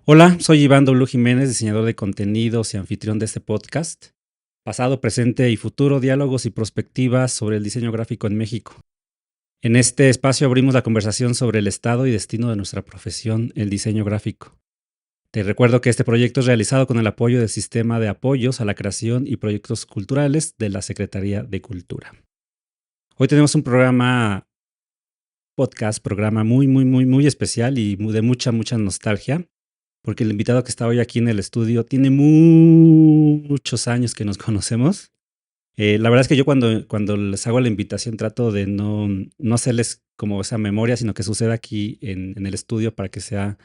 Hola, soy Iván W. Jiménez, diseñador de contenidos y anfitrión de este podcast. Pasado, presente y futuro, diálogos y perspectivas sobre el diseño gráfico en México. En este espacio abrimos la conversación sobre el estado y destino de nuestra profesión, el diseño gráfico. Te recuerdo que este proyecto es realizado con el apoyo del Sistema de Apoyos a la Creación y Proyectos Culturales de la Secretaría de Cultura. Hoy tenemos un programa muy especial y de mucha nostalgia, porque el invitado que está hoy aquí en el estudio tiene muchos años que nos conocemos. La verdad es que yo cuando les hago la invitación trato de no hacerles como esa memoria, sino que suceda aquí en el estudio para que se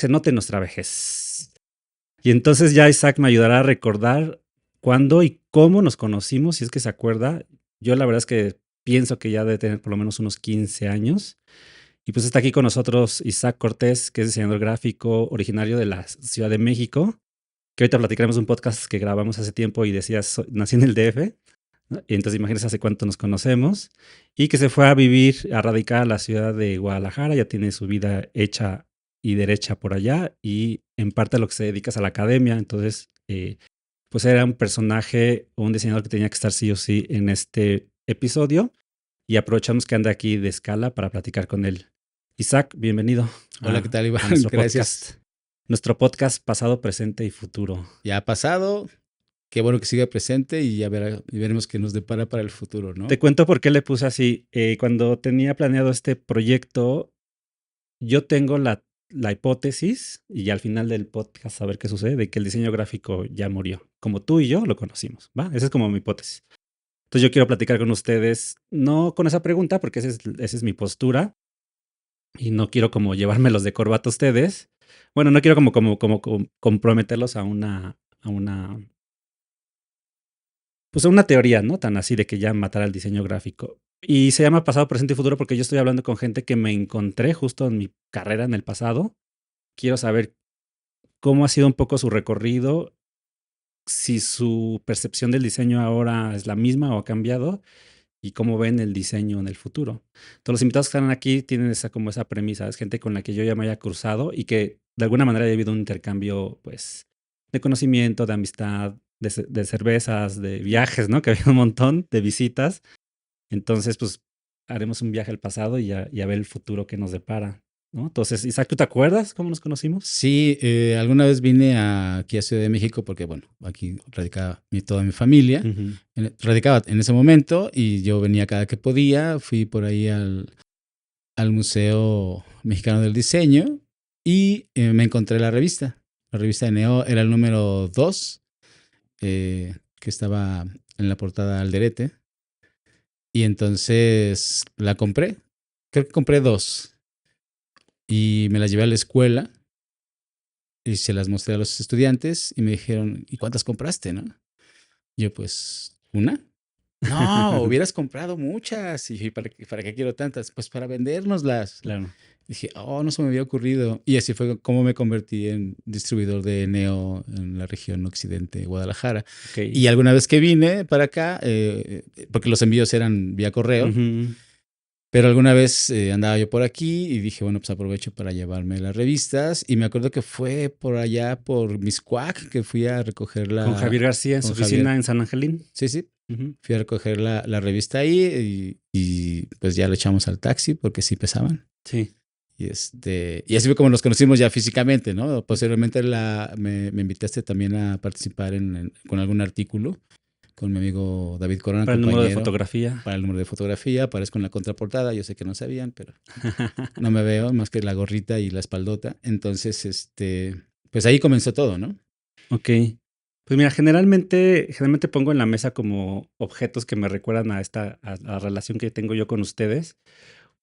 note nuestra vejez. Y entonces ya Isaac me ayudará a recordar cuándo y cómo nos conocimos, si es que se acuerda. Yo la verdad es que pienso que ya debe tener por lo menos unos 15 años. Y pues está aquí con nosotros Isaac Cortés, que es diseñador gráfico originario de la Ciudad de México, que ahorita platicaremos un podcast que grabamos hace tiempo y decías, nací en el DF, ¿no? Y entonces imagínense hace cuánto nos conocemos, y que se fue a radicar a la ciudad de Guadalajara, ya tiene su vida hecha y derecha por allá, y en parte a lo que se dedica es a la academia. Entonces pues era un personaje o un diseñador que tenía que estar sí o sí en este episodio, y aprovechamos que anda aquí de escala para platicar con él. Isaac, bienvenido Hola, ¿qué tal, Iván? a nuestro Gracias. podcast. Nuestro podcast pasado, presente y futuro. Ya ha pasado, qué bueno que siga presente y ya veremos qué nos depara para el futuro, ¿no? Te cuento por qué le puse así. Cuando tenía planeado este proyecto, yo tengo la hipótesis, y al final del podcast a ver qué sucede, de que el diseño gráfico ya murió, como tú y yo lo conocimos, ¿va? Esa es como mi hipótesis. Entonces yo quiero platicar con ustedes, no con esa pregunta, porque esa es mi postura, y no quiero como llevármelos de corbata a ustedes. Bueno, no quiero como comprometerlos pues a una teoría, ¿no? Tan así de que ya matará el diseño gráfico. Y se llama pasado, presente y futuro porque yo estoy hablando con gente que me encontré justo en mi carrera en el pasado. Quiero saber cómo ha sido un poco su recorrido, si su percepción del diseño ahora es la misma o ha cambiado, y cómo ven el diseño en el futuro. Todos los invitados que están aquí tienen esa premisa, es gente con la que yo ya me haya cruzado y que de alguna manera haya habido un intercambio, pues, de conocimiento, de amistad, de cervezas, de viajes, ¿no? Que había un montón de visitas. Entonces, pues, haremos un viaje al pasado y a ver el futuro que nos depara, ¿no? Entonces, Isaac, ¿tú te acuerdas cómo nos conocimos? Sí, alguna vez vine aquí a Ciudad de México porque, bueno, aquí radicaba toda mi familia. Ujú. Radicaba en ese momento y yo venía cada que podía. Fui por ahí al Museo Mexicano del Diseño y me encontré la revista. La revista de Neo era el número 2, que estaba en la portada Alderete. Y entonces la compré. Creo que compré 2. Y me las llevé a la escuela y se las mostré a los estudiantes y me dijeron, ¿y cuántas compraste, no? Yo, pues, ¿una? No, hubieras comprado muchas. Y dije, ¿para qué quiero tantas? Pues para vendérnoslas. Claro. Dije, no se me había ocurrido. Y así fue como me convertí en distribuidor de Neo en la región occidente de Guadalajara. Ok. Y alguna vez que vine para acá, porque los envíos eran vía correo, Ujú. pero alguna vez andaba yo por aquí y dije, bueno, pues aprovecho para llevarme las revistas. Y me acuerdo que fue por allá, por Miscuac, que fui a Con recogerla Javier García en su con oficina Javier. en San Angelín. Sí, sí. Ujú. Fui a recoger la revista ahí y pues ya lo echamos al taxi porque sí pesaban. Sí. Y así fue como nos conocimos ya físicamente, ¿no? Posteriormente me invitaste también a participar con algún artículo con mi amigo David Corona, Para el número de compañero, fotografía. para el número de fotografía. Aparezco en la contraportada. Yo sé que no sabían, pero no me veo más que la gorrita y la espaldota. Entonces, pues ahí comenzó todo, ¿no? Ok. Pues mira, generalmente pongo en la mesa como objetos que me recuerdan a la relación que tengo yo con ustedes.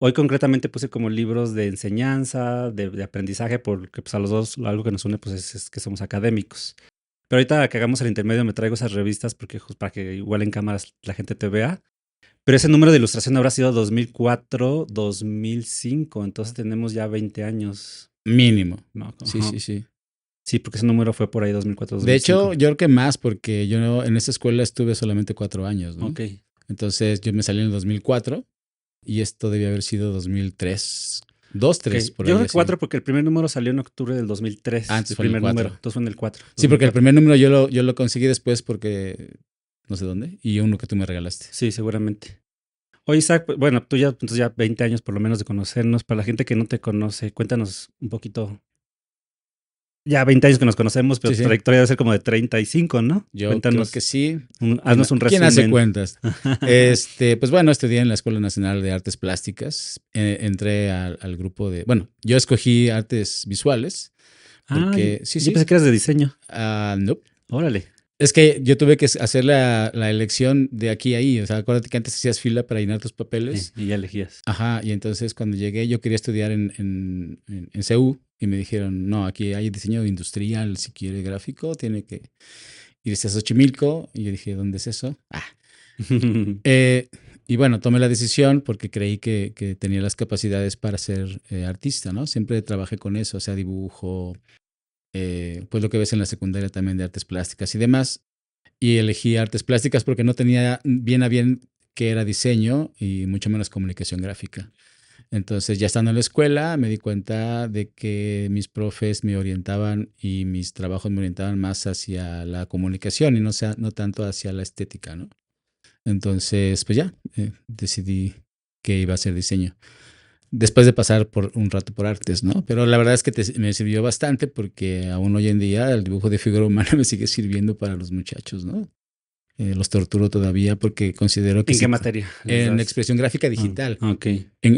Hoy concretamente puse como libros de enseñanza, de aprendizaje, porque pues a los dos algo que nos une pues es que somos académicos. Pero ahorita que hagamos el intermedio me traigo esas revistas porque para que igual en cámaras la gente te vea. Pero ese número de ilustración habrá sido 2004, 2005, entonces tenemos ya 20 años. Mínimo. No, Sí, ajá. sí, sí. Sí, porque ese número fue por ahí 2004, De hecho, 2005. yo creo que más porque yo en esa escuela estuve solamente 4 años, ¿no? Ok. Entonces yo me salí en el 2004 y esto debía haber sido 2003. 2, Ok. 3, por Yo ahí creo que así. 4 porque el primer número salió en octubre del 2003. Antes El fue en el primer número. 4. Entonces fue en el 4. Sí, porque el 2004. primer número yo lo conseguí después porque no sé dónde, y uno que tú me regalaste. Sí, seguramente. Oye, Isaac, pues, bueno, tú ya, entonces ya 20 años por lo menos de conocernos. Para la gente que no te conoce, cuéntanos un poquito. Ya 20 años que nos conocemos, pero Sí, tu sí. trayectoria debe ser como de 35, ¿no? Yo creo que Cuéntanos, sí. haznos un ¿Quién hace resumen. cuentas? Pues bueno, estudié en la Escuela Nacional de Artes Plásticas. Entré al grupo de, bueno, yo escogí artes visuales Ah, porque, sí, yo sí, pensé que eras de diseño. no. Órale. Es que yo tuve que hacer la elección de aquí a ahí. O sea, acuérdate que antes hacías fila para llenar tus papeles. Y ya elegías. Ajá, y entonces cuando llegué yo quería estudiar en CU y me dijeron, no, aquí hay diseño industrial, si quiere gráfico, tiene que irse a Xochimilco. Y yo dije, ¿dónde es eso? Eh, y bueno, tomé la decisión porque creí que tenía las capacidades para ser artista, ¿no? Siempre trabajé con eso, o sea, dibujo, pues lo que ves en la secundaria también de artes plásticas y demás. Y elegí artes plásticas porque no tenía bien a bien qué era diseño y mucho menos comunicación gráfica. Entonces, ya estando en la escuela, me di cuenta de que mis profes me orientaban y mis trabajos me orientaban más hacia la comunicación y no tanto hacia la estética, ¿no? Entonces, pues ya, decidí que iba a hacer diseño. Después de pasar por un rato por artes, ¿no? Pero la verdad es que me sirvió bastante porque aún hoy en día el dibujo de figura humana me sigue sirviendo para los muchachos, ¿no? Los torturo todavía porque considero que ¿En qué sí. materia les En das? expresión gráfica Ah, digital. ok.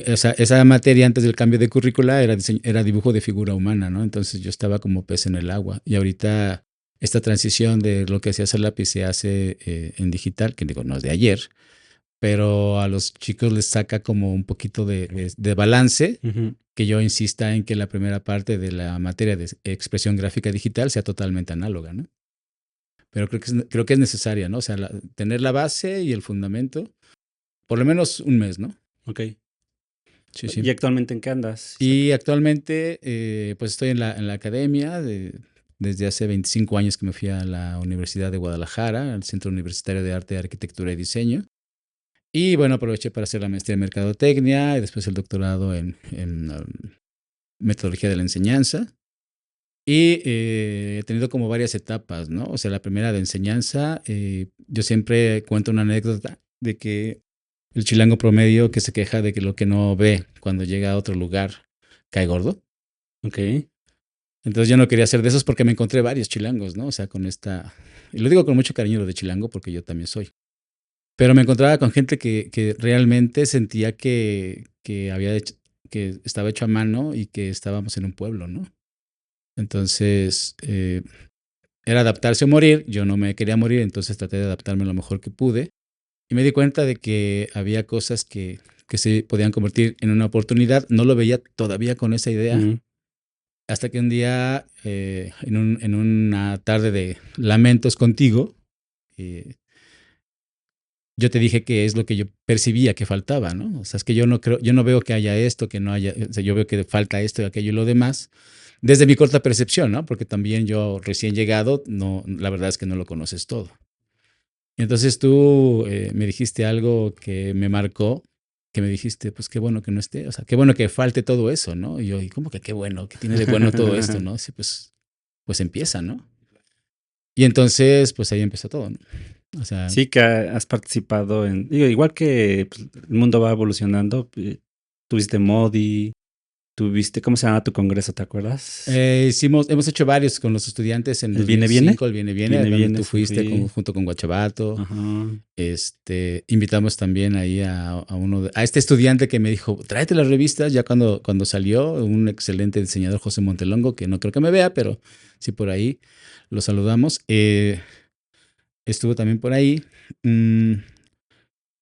O sea, esa materia antes del cambio de currícula era dibujo de figura humana, ¿no? Entonces yo estaba como pez en el agua. Y ahorita esta transición de lo que se hace a lápiz se hace en digital, que digo, no es de ayer, pero a los chicos les saca como un poquito de balance, Ujú. que yo insista en que la primera parte de la materia de expresión gráfica digital sea totalmente análoga, ¿no? Pero creo que es necesaria, ¿no? O sea, tener la base y el fundamento, por lo menos un mes, ¿no? Ok. Sí, ¿Y sí. actualmente en qué andas, Isaac? Y actualmente, pues estoy en la academia desde hace 25 años que me fui a la Universidad de Guadalajara, al Centro Universitario de Arte, Arquitectura y Diseño. Y bueno, aproveché para hacer la maestría en Mercadotecnia y después el doctorado en Metodología de la Enseñanza. Y he tenido como varias etapas, ¿no? O sea, la primera de enseñanza, yo siempre cuento una anécdota de que el chilango promedio que se queja de que lo que no ve cuando llega a otro lugar cae gordo. Ok. Entonces yo no quería ser de esos porque me encontré varios chilangos, ¿no? O sea, con esta... Y lo digo con mucho cariño lo de chilango porque yo también soy. Pero me encontraba con gente que realmente sentía que estaba hecho a mano y que estábamos en un pueblo, ¿no? Entonces, era adaptarse o morir. Yo no me quería morir, entonces traté de adaptarme lo mejor que pude. Y me di cuenta de que había cosas que se podían convertir en una oportunidad. No lo veía todavía con esa idea. Ujú. Hasta que un día, en una tarde de lamentos contigo, eh, yo te dije que es lo que yo percibía que faltaba, ¿no? O sea, es que yo no veo que haya esto, que no haya, o sea, yo veo que falta esto y aquello y lo demás, desde mi corta percepción, ¿no? Porque también yo recién llegado, no, la verdad es que no lo conoces todo. Y entonces tú me dijiste algo que me marcó, que me dijiste, pues qué bueno que no esté, o sea, qué bueno que falte todo eso, ¿no? Y yo, ¿y cómo que qué bueno, que tiene de bueno todo esto, ¿no? Sí, pues empieza, ¿no? Y entonces, pues ahí empezó todo, ¿no? O sea, Sí, que has participado en, digo, igual que pues, el mundo va evolucionando, tuviste Modi, tuviste, ¿cómo se llama tu congreso? ¿Te acuerdas? hemos hecho varios con los estudiantes en ¿El Viene Viene? 2005, el Viene Viene, Viene donde Viene, tú sí fuiste fui. junto con Guachabato. Ajá. Invitamos también ahí a este estudiante que me dijo, tráete las revistas, ya cuando salió, un excelente diseñador, José Montelongo, que no creo que me vea, pero sí por ahí lo saludamos. Estuvo también por ahí. Mm,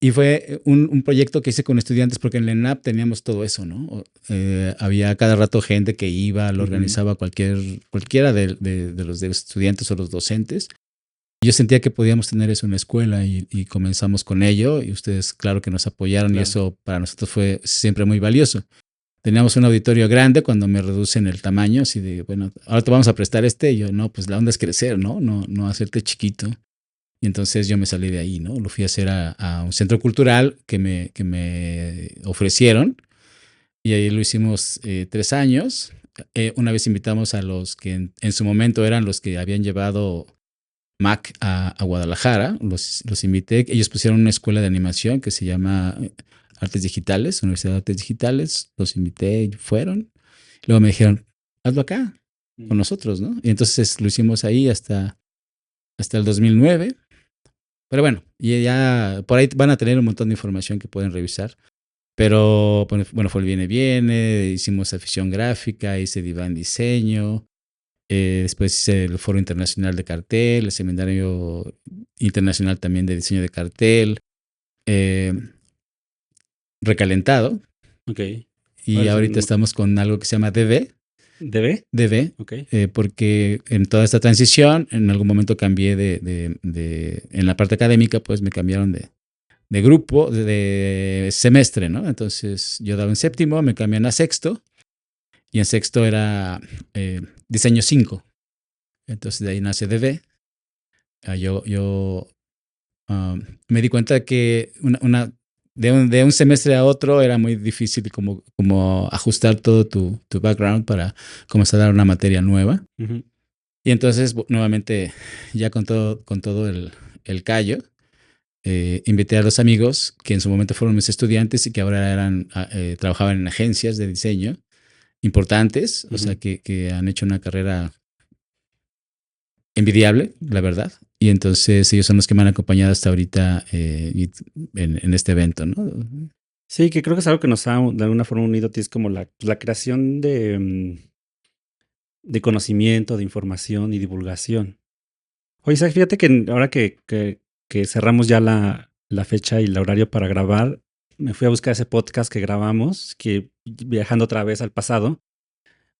y fue un proyecto que hice con estudiantes porque en la ENAP teníamos todo eso, ¿no? Había cada rato gente que iba, lo Ujú. organizaba cualquiera de los estudiantes o los docentes. Yo sentía que podíamos tener eso en la escuela y comenzamos con ello y ustedes claro que nos apoyaron y Claro. eso para nosotros fue siempre muy valioso. Teníamos un auditorio grande cuando me reducen el tamaño, así de, bueno, ahora te vamos a prestar y yo, no, pues la onda es crecer, ¿no? No hacerte chiquito. Y entonces yo me salí de ahí, ¿no? Lo fui a hacer a un centro cultural que me ofrecieron y ahí lo hicimos 3 años. Una vez invitamos a los que en su momento eran los que habían llevado Mac a Guadalajara, los invité. Ellos pusieron una escuela de animación que se llama Artes Digitales, Universidad de Artes Digitales. Los invité y fueron. Luego me dijeron, hazlo acá con nosotros, ¿no? Y entonces lo hicimos ahí hasta el 2009. Pero bueno, y ya por ahí van a tener un montón de información que pueden revisar. Pero bueno, fue el Viene, hicimos afición gráfica, hice Diván Diseño, después hice el Foro Internacional de Cartel, el Seminario Internacional también de Diseño de Cartel, eh, Recalentado, Ok. y ahorita estamos con algo que se llama DB. ¿DB? Ok. Porque en toda esta transición, en algún momento cambié en la parte académica, pues me cambiaron de grupo, de semestre, ¿no? Entonces yo daba en séptimo, me cambian a sexto, y en sexto era diseño 5. Entonces de ahí nace DB. Yo me di cuenta de que de un semestre a otro era muy difícil como ajustar todo tu background para comenzar a dar una materia nueva. Ujú. Y entonces nuevamente ya con todo el callo, invité a los amigos que en su momento fueron mis estudiantes y que ahora trabajaban en agencias de diseño importantes, o sea, que han hecho una carrera envidiable, la verdad. Y entonces ellos son los que me han acompañado hasta ahorita en este evento, ¿no? Sí, que creo que es algo que nos ha de alguna forma unido, es como la creación de conocimiento, de información y divulgación. Oye, Isaac, fíjate que ahora que cerramos ya la fecha y el horario para grabar, me fui a buscar ese podcast que grabamos, que viajando otra vez al pasado.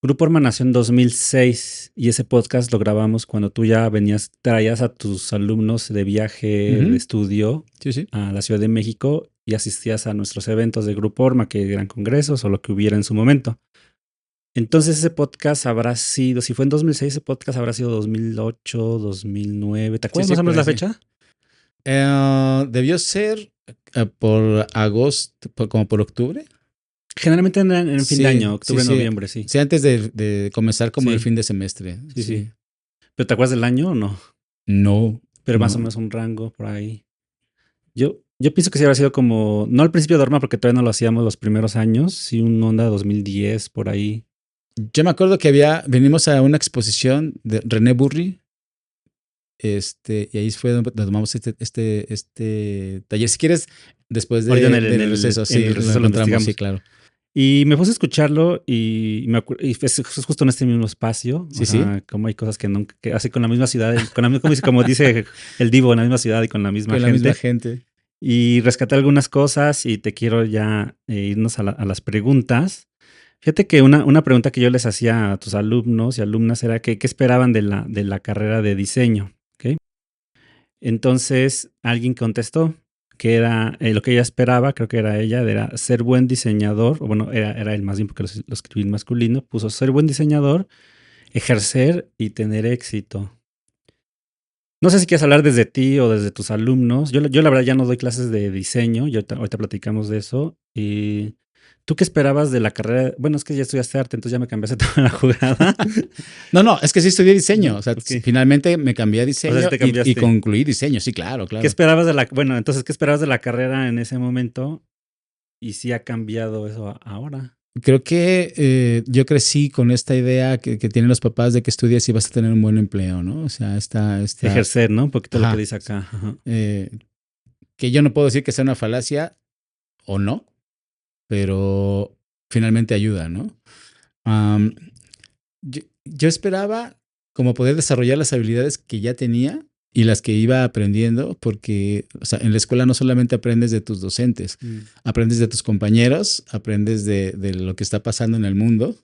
Grupo Orma nació en 2006 y ese podcast lo grabamos cuando tú ya traías a tus alumnos de viaje de estudio Sí. a la Ciudad de México y asistías a nuestros eventos de Grupo Orma, que eran congresos o lo que hubiera en su momento. Entonces ese podcast habrá sido, si fue en 2006, ese podcast habrá sido 2008, 2009. ¿Te acuerdas Sí, más o menos la sí. fecha? Debió ser por agosto, como por octubre. Generalmente en fin de año, octubre, noviembre, sí. Sí, antes de comenzar como el fin de semestre. Sí. ¿Pero te acuerdas del año o no? No. Pero más o menos un rango por ahí. Yo pienso que sí habrá sido como, no al principio de Orma porque todavía no lo hacíamos los primeros años, sí un onda 2010 por ahí. Yo me acuerdo que venimos a una exposición de René Burri, y ahí fue donde tomamos este taller. Si quieres, después del receso, sí, lo encontramos, sí, claro. Y me puse a escucharlo y es justo en este mismo espacio. Sí, sí. Como hay cosas que nunca, que hace con la misma ciudad, como dice el Divo, en la misma ciudad y con la misma gente. Y rescaté algunas cosas y te quiero ya irnos a las preguntas. Fíjate que una pregunta que yo les hacía a tus alumnos y alumnas era que, ¿qué esperaban de la carrera de diseño? ¿Okay? Entonces alguien contestó que era lo que ella esperaba, creo que era ella, era ser buen diseñador, o bueno, era él más bien porque lo escribí en masculino, puso ser buen diseñador, ejercer y tener éxito. No sé si quieres hablar desde ti o desde tus alumnos. Yo la verdad ya no doy clases de diseño, ahorita platicamos de eso. Y ¿tú qué esperabas de la carrera? Bueno, es que ya estudiaste arte, entonces ya me cambiaste toda la jugada. No, es que sí estudié diseño. O sea, finalmente me cambié a diseño y concluí diseño. Sí, claro. ¿Qué esperabas entonces, ¿qué esperabas de la carrera en ese momento? Y si ha cambiado eso ahora. Creo que yo crecí con esta idea que tienen los papás de que estudias y vas a tener un buen empleo, ¿no? O sea, esta ejercer, ¿no? Un poquito lo que dice acá. Que yo no puedo decir que sea una falacia o no, pero finalmente ayuda, ¿no? Yo esperaba como poder desarrollar las habilidades que ya tenía y las que iba aprendiendo, porque o sea, en la escuela no solamente aprendes de tus docentes, aprendes de tus compañeros, aprendes de lo que está pasando en el mundo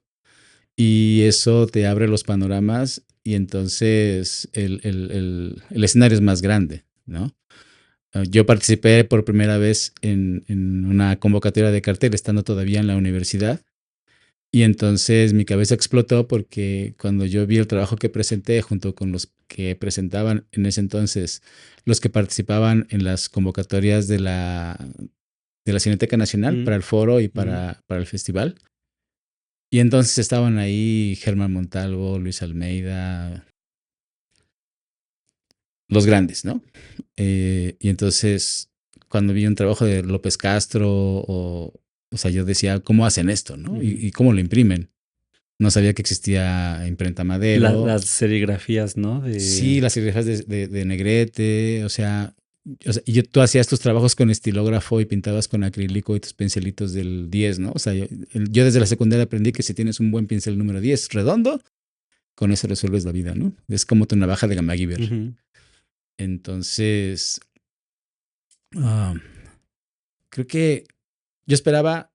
y eso te abre los panoramas y entonces el escenario es más grande, ¿no? Yo participé por primera vez en una convocatoria de cartel estando todavía en la universidad. Y entonces mi cabeza explotó porque cuando yo vi el trabajo que presenté junto con los que presentaban en ese entonces, los que participaban en las convocatorias de la de la Cineteca Nacional para el foro y para el festival. Y entonces estaban ahí Germán Montalvo, Luis Almeida, los grandes, ¿no? Y entonces, cuando vi un trabajo de López Castro, o sea, yo decía, ¿cómo hacen esto, no? ¿Y cómo lo imprimen? No sabía que existía imprenta Madero. Las serigrafías, ¿no? Sí, las serigrafías de Negrete, o sea, tú hacías tus trabajos con estilógrafo y pintabas con acrílico y tus pincelitos del 10, ¿no? O sea, yo desde la secundaria aprendí que si tienes un buen pincel número 10 redondo, con eso resuelves la vida, ¿no? Es como tu navaja de MacGyver. Entonces, creo que yo esperaba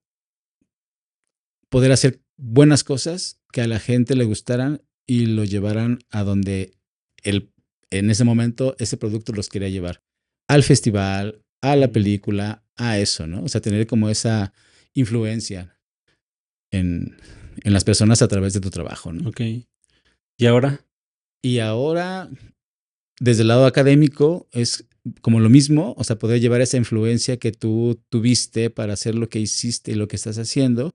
poder hacer buenas cosas que a la gente le gustaran y lo llevaran a donde en ese momento ese producto los quería llevar. Al festival, a la película, a eso, ¿no? O sea, tener como esa influencia en las personas a través de tu trabajo, ¿no? Ok. ¿Y ahora? Y ahora, desde el lado académico, es como lo mismo, o sea, poder llevar esa influencia que tú tuviste para hacer lo que hiciste y lo que estás haciendo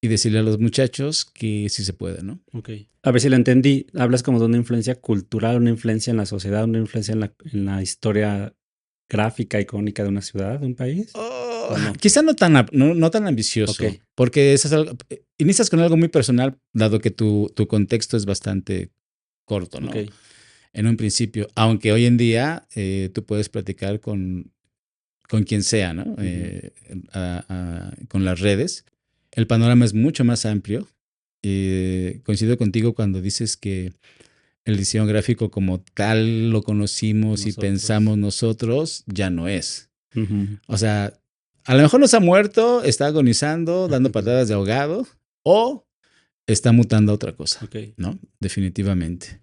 y decirle a los muchachos que sí se puede, ¿no? Ok. A ver si lo entendí. Hablas como de una influencia cultural, una influencia en la sociedad, una influencia en la historia gráfica, icónica de una ciudad, de un país. No? Quizá no tan ambicioso, porque eso es algo, inicias con algo muy personal, dado que tu contexto es bastante corto, ¿no? En un principio, aunque hoy en día tú puedes platicar con quien sea, ¿no? Con las redes. El panorama es mucho más amplio. Coincido contigo cuando dices que el diseño gráfico como tal lo conocimos y pensamos nosotros, ya no es. O sea, a lo mejor nos ha muerto, está agonizando, dando patadas de ahogado, o está mutando a otra cosa, ¿no? Definitivamente.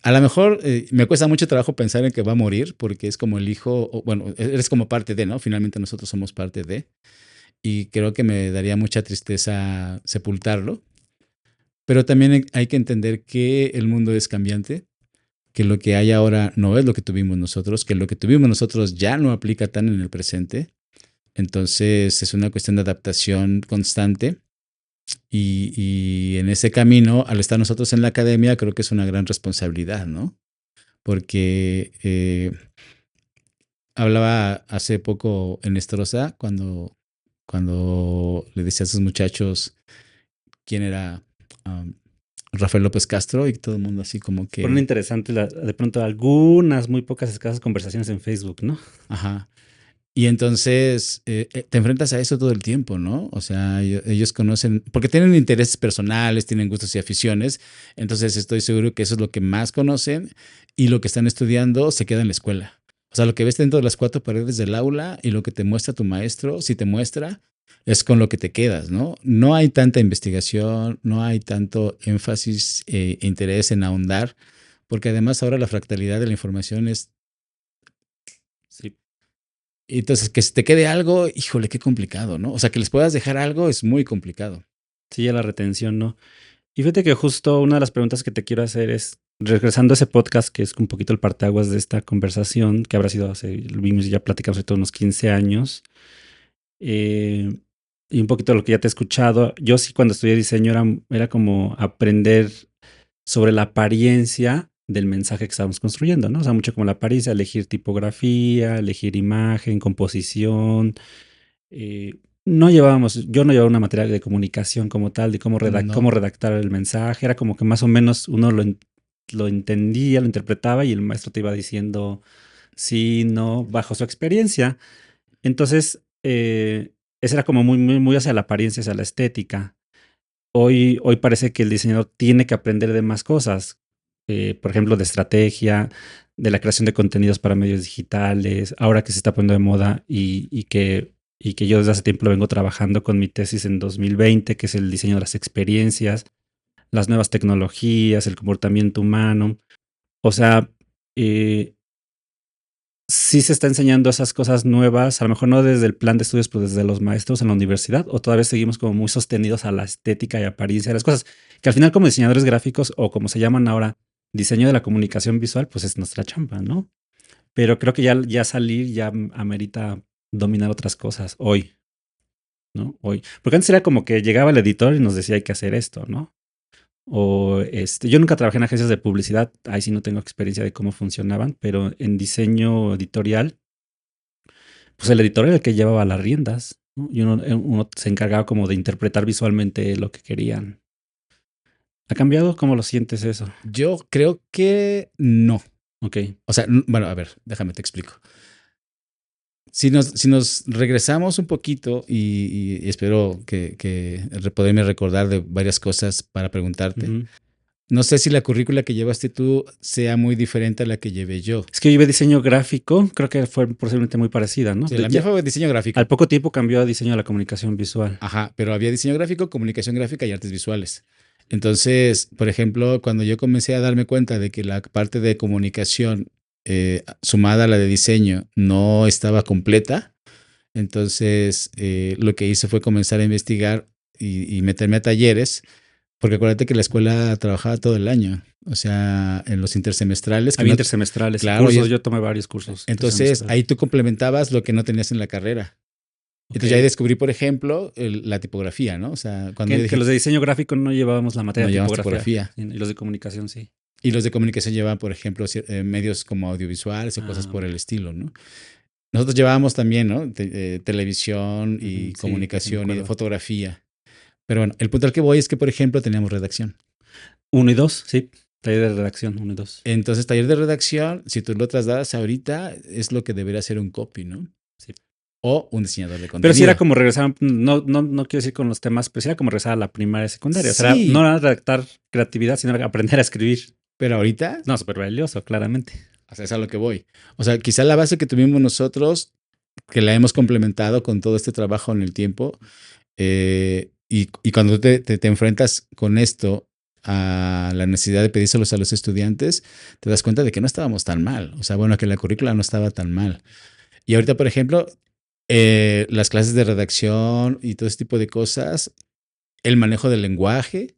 A lo mejor me cuesta mucho trabajo pensar en que va a morir porque es como el hijo, bueno, eres como parte de, ¿no? Finalmente nosotros somos parte de, y creo que me daría mucha tristeza sepultarlo. Pero también hay que entender que el mundo es cambiante, que lo que hay ahora no es lo que tuvimos nosotros, que lo que tuvimos nosotros ya no aplica tan en el presente. Entonces es una cuestión de adaptación constante y en ese camino, al estar nosotros en la academia, creo que es una gran responsabilidad, ¿no? Porque hablaba hace poco en Estroza cuando le decía a esos muchachos quién era Rafael López Castro y todo el mundo así como que... Fueron interesantes de pronto algunas muy pocas escasas conversaciones en Facebook, ¿no? Ajá. Y entonces te enfrentas a eso todo el tiempo, ¿no? O sea, ellos conocen, porque tienen intereses personales, tienen gustos y aficiones, entonces estoy seguro que eso es lo que más conocen y lo que están estudiando se queda en la escuela. O sea, lo que ves dentro de las cuatro paredes del aula y lo que te muestra tu maestro, si te muestra, es con lo que te quedas, ¿no? No hay tanta investigación, no hay tanto énfasis e interés en ahondar, porque además ahora la fractalidad de la información es... Sí. Entonces, que se te quede algo, híjole, qué complicado, ¿no? O sea, que les puedas dejar algo es muy complicado. Sí, ya la retención, ¿no? Y fíjate que justo una de las preguntas que te quiero hacer es, regresando a ese podcast, que es un poquito el parteaguas de esta conversación, que habrá sido hace, lo vimos y ya platicamos hace unos 15 años, y un poquito de lo que ya te he escuchado, yo sí cuando estudié diseño era como aprender sobre la apariencia del mensaje que estábamos construyendo, ¿no? O sea, mucho como la apariencia, elegir tipografía, elegir imagen, composición. Yo no llevaba una materia de comunicación como tal, de cómo redactar el mensaje. Era como que más o menos uno lo entendía, lo interpretaba y el maestro te iba diciendo sí, no, bajo su experiencia. Entonces, ese era como muy hacia la apariencia, hacia la estética. Hoy parece que el diseñador tiene que aprender de más cosas, por ejemplo, de estrategia, de la creación de contenidos para medios digitales, ahora que se está poniendo de moda y que yo desde hace tiempo lo vengo trabajando con mi tesis en 2020, que es el diseño de las experiencias, las nuevas tecnologías, el comportamiento humano. O sea, sí se está enseñando esas cosas nuevas, a lo mejor no desde el plan de estudios, pero desde los maestros en la universidad, o todavía seguimos como muy sostenidos a la estética y apariencia de las cosas, que al final como diseñadores gráficos o como se llaman ahora, diseño de la comunicación visual, pues es nuestra chamba, ¿no? Pero creo que ya salir ya amerita dominar otras cosas hoy. ¿no? Hoy, porque antes era como que llegaba el editor y nos decía hay que hacer esto, ¿no? O yo nunca trabajé en agencias de publicidad, ahí sí no tengo experiencia de cómo funcionaban, pero en diseño editorial, pues el editor era el que llevaba las riendas, ¿no? Y uno se encargaba como de interpretar visualmente lo que querían. ¿Ha cambiado? ¿Cómo lo sientes eso? Yo creo que no. Ok. O sea, bueno, a ver, déjame te explico. Si nos regresamos un poquito y espero que poderme recordar de varias cosas para preguntarte. Ujú. No sé si la currícula que llevaste tú sea muy diferente a la que llevé yo. Es que yo llevé diseño gráfico, creo que fue posiblemente muy parecida, ¿no? Sí, la mía fue diseño Al gráfico. poco tiempo cambió a diseño de la comunicación visual. Ajá, pero había diseño gráfico, comunicación gráfica y artes visuales. Entonces, por ejemplo, cuando yo comencé a darme cuenta de que la parte de comunicación sumada a la de diseño no estaba completa, entonces lo que hice fue comenzar a investigar y meterme a talleres, porque acuérdate que la escuela trabajaba todo el año, o sea, en los intersemestrales. Que Había no, intersemestrales, claro, cursos, yo tomé varios cursos entonces ahí intersemestrales. tú complementabas lo que no tenías en la carrera. Ok. Entonces ya ahí descubrí, por ejemplo, la tipografía, ¿no? O sea, cuando yo Que dije, los de diseño gráfico no llevábamos la materia no de llevamos tipografía, tipografía. y los de comunicación sí. Y los de comunicación llevan, por ejemplo, medios como audiovisuales o cosas Ah, por el mira. estilo, ¿no? Nosotros llevábamos también, ¿no? Televisión y Ujú, sí, sí me comunicación y de acuerdo. fotografía. Pero bueno, el punto al que voy es que, por ejemplo, teníamos redacción. 1 y 2, sí. Taller de redacción 1 y 2. Entonces, taller de redacción, si tú lo trasladas ahorita, es lo que debería ser un copy, ¿no? Sí. O un diseñador de Pero sí era contenido. como regresar, no quiero decir con los temas, pero sí era como regresar a la primaria y secundaria. O sea, no Sí, era redactar creatividad, sino era aprender a escribir. pero ahorita, No, súper valioso, claramente. o sea, es a lo que voy. O sea, quizá la base que tuvimos nosotros, que la hemos complementado con todo este trabajo en el tiempo, y cuando te enfrentas con esto a la necesidad de pedírselos a los estudiantes, te das cuenta de que no estábamos tan mal. O sea, bueno, que la currícula no estaba tan mal. Y ahorita, por ejemplo, las clases de redacción y todo ese tipo de cosas, el manejo del lenguaje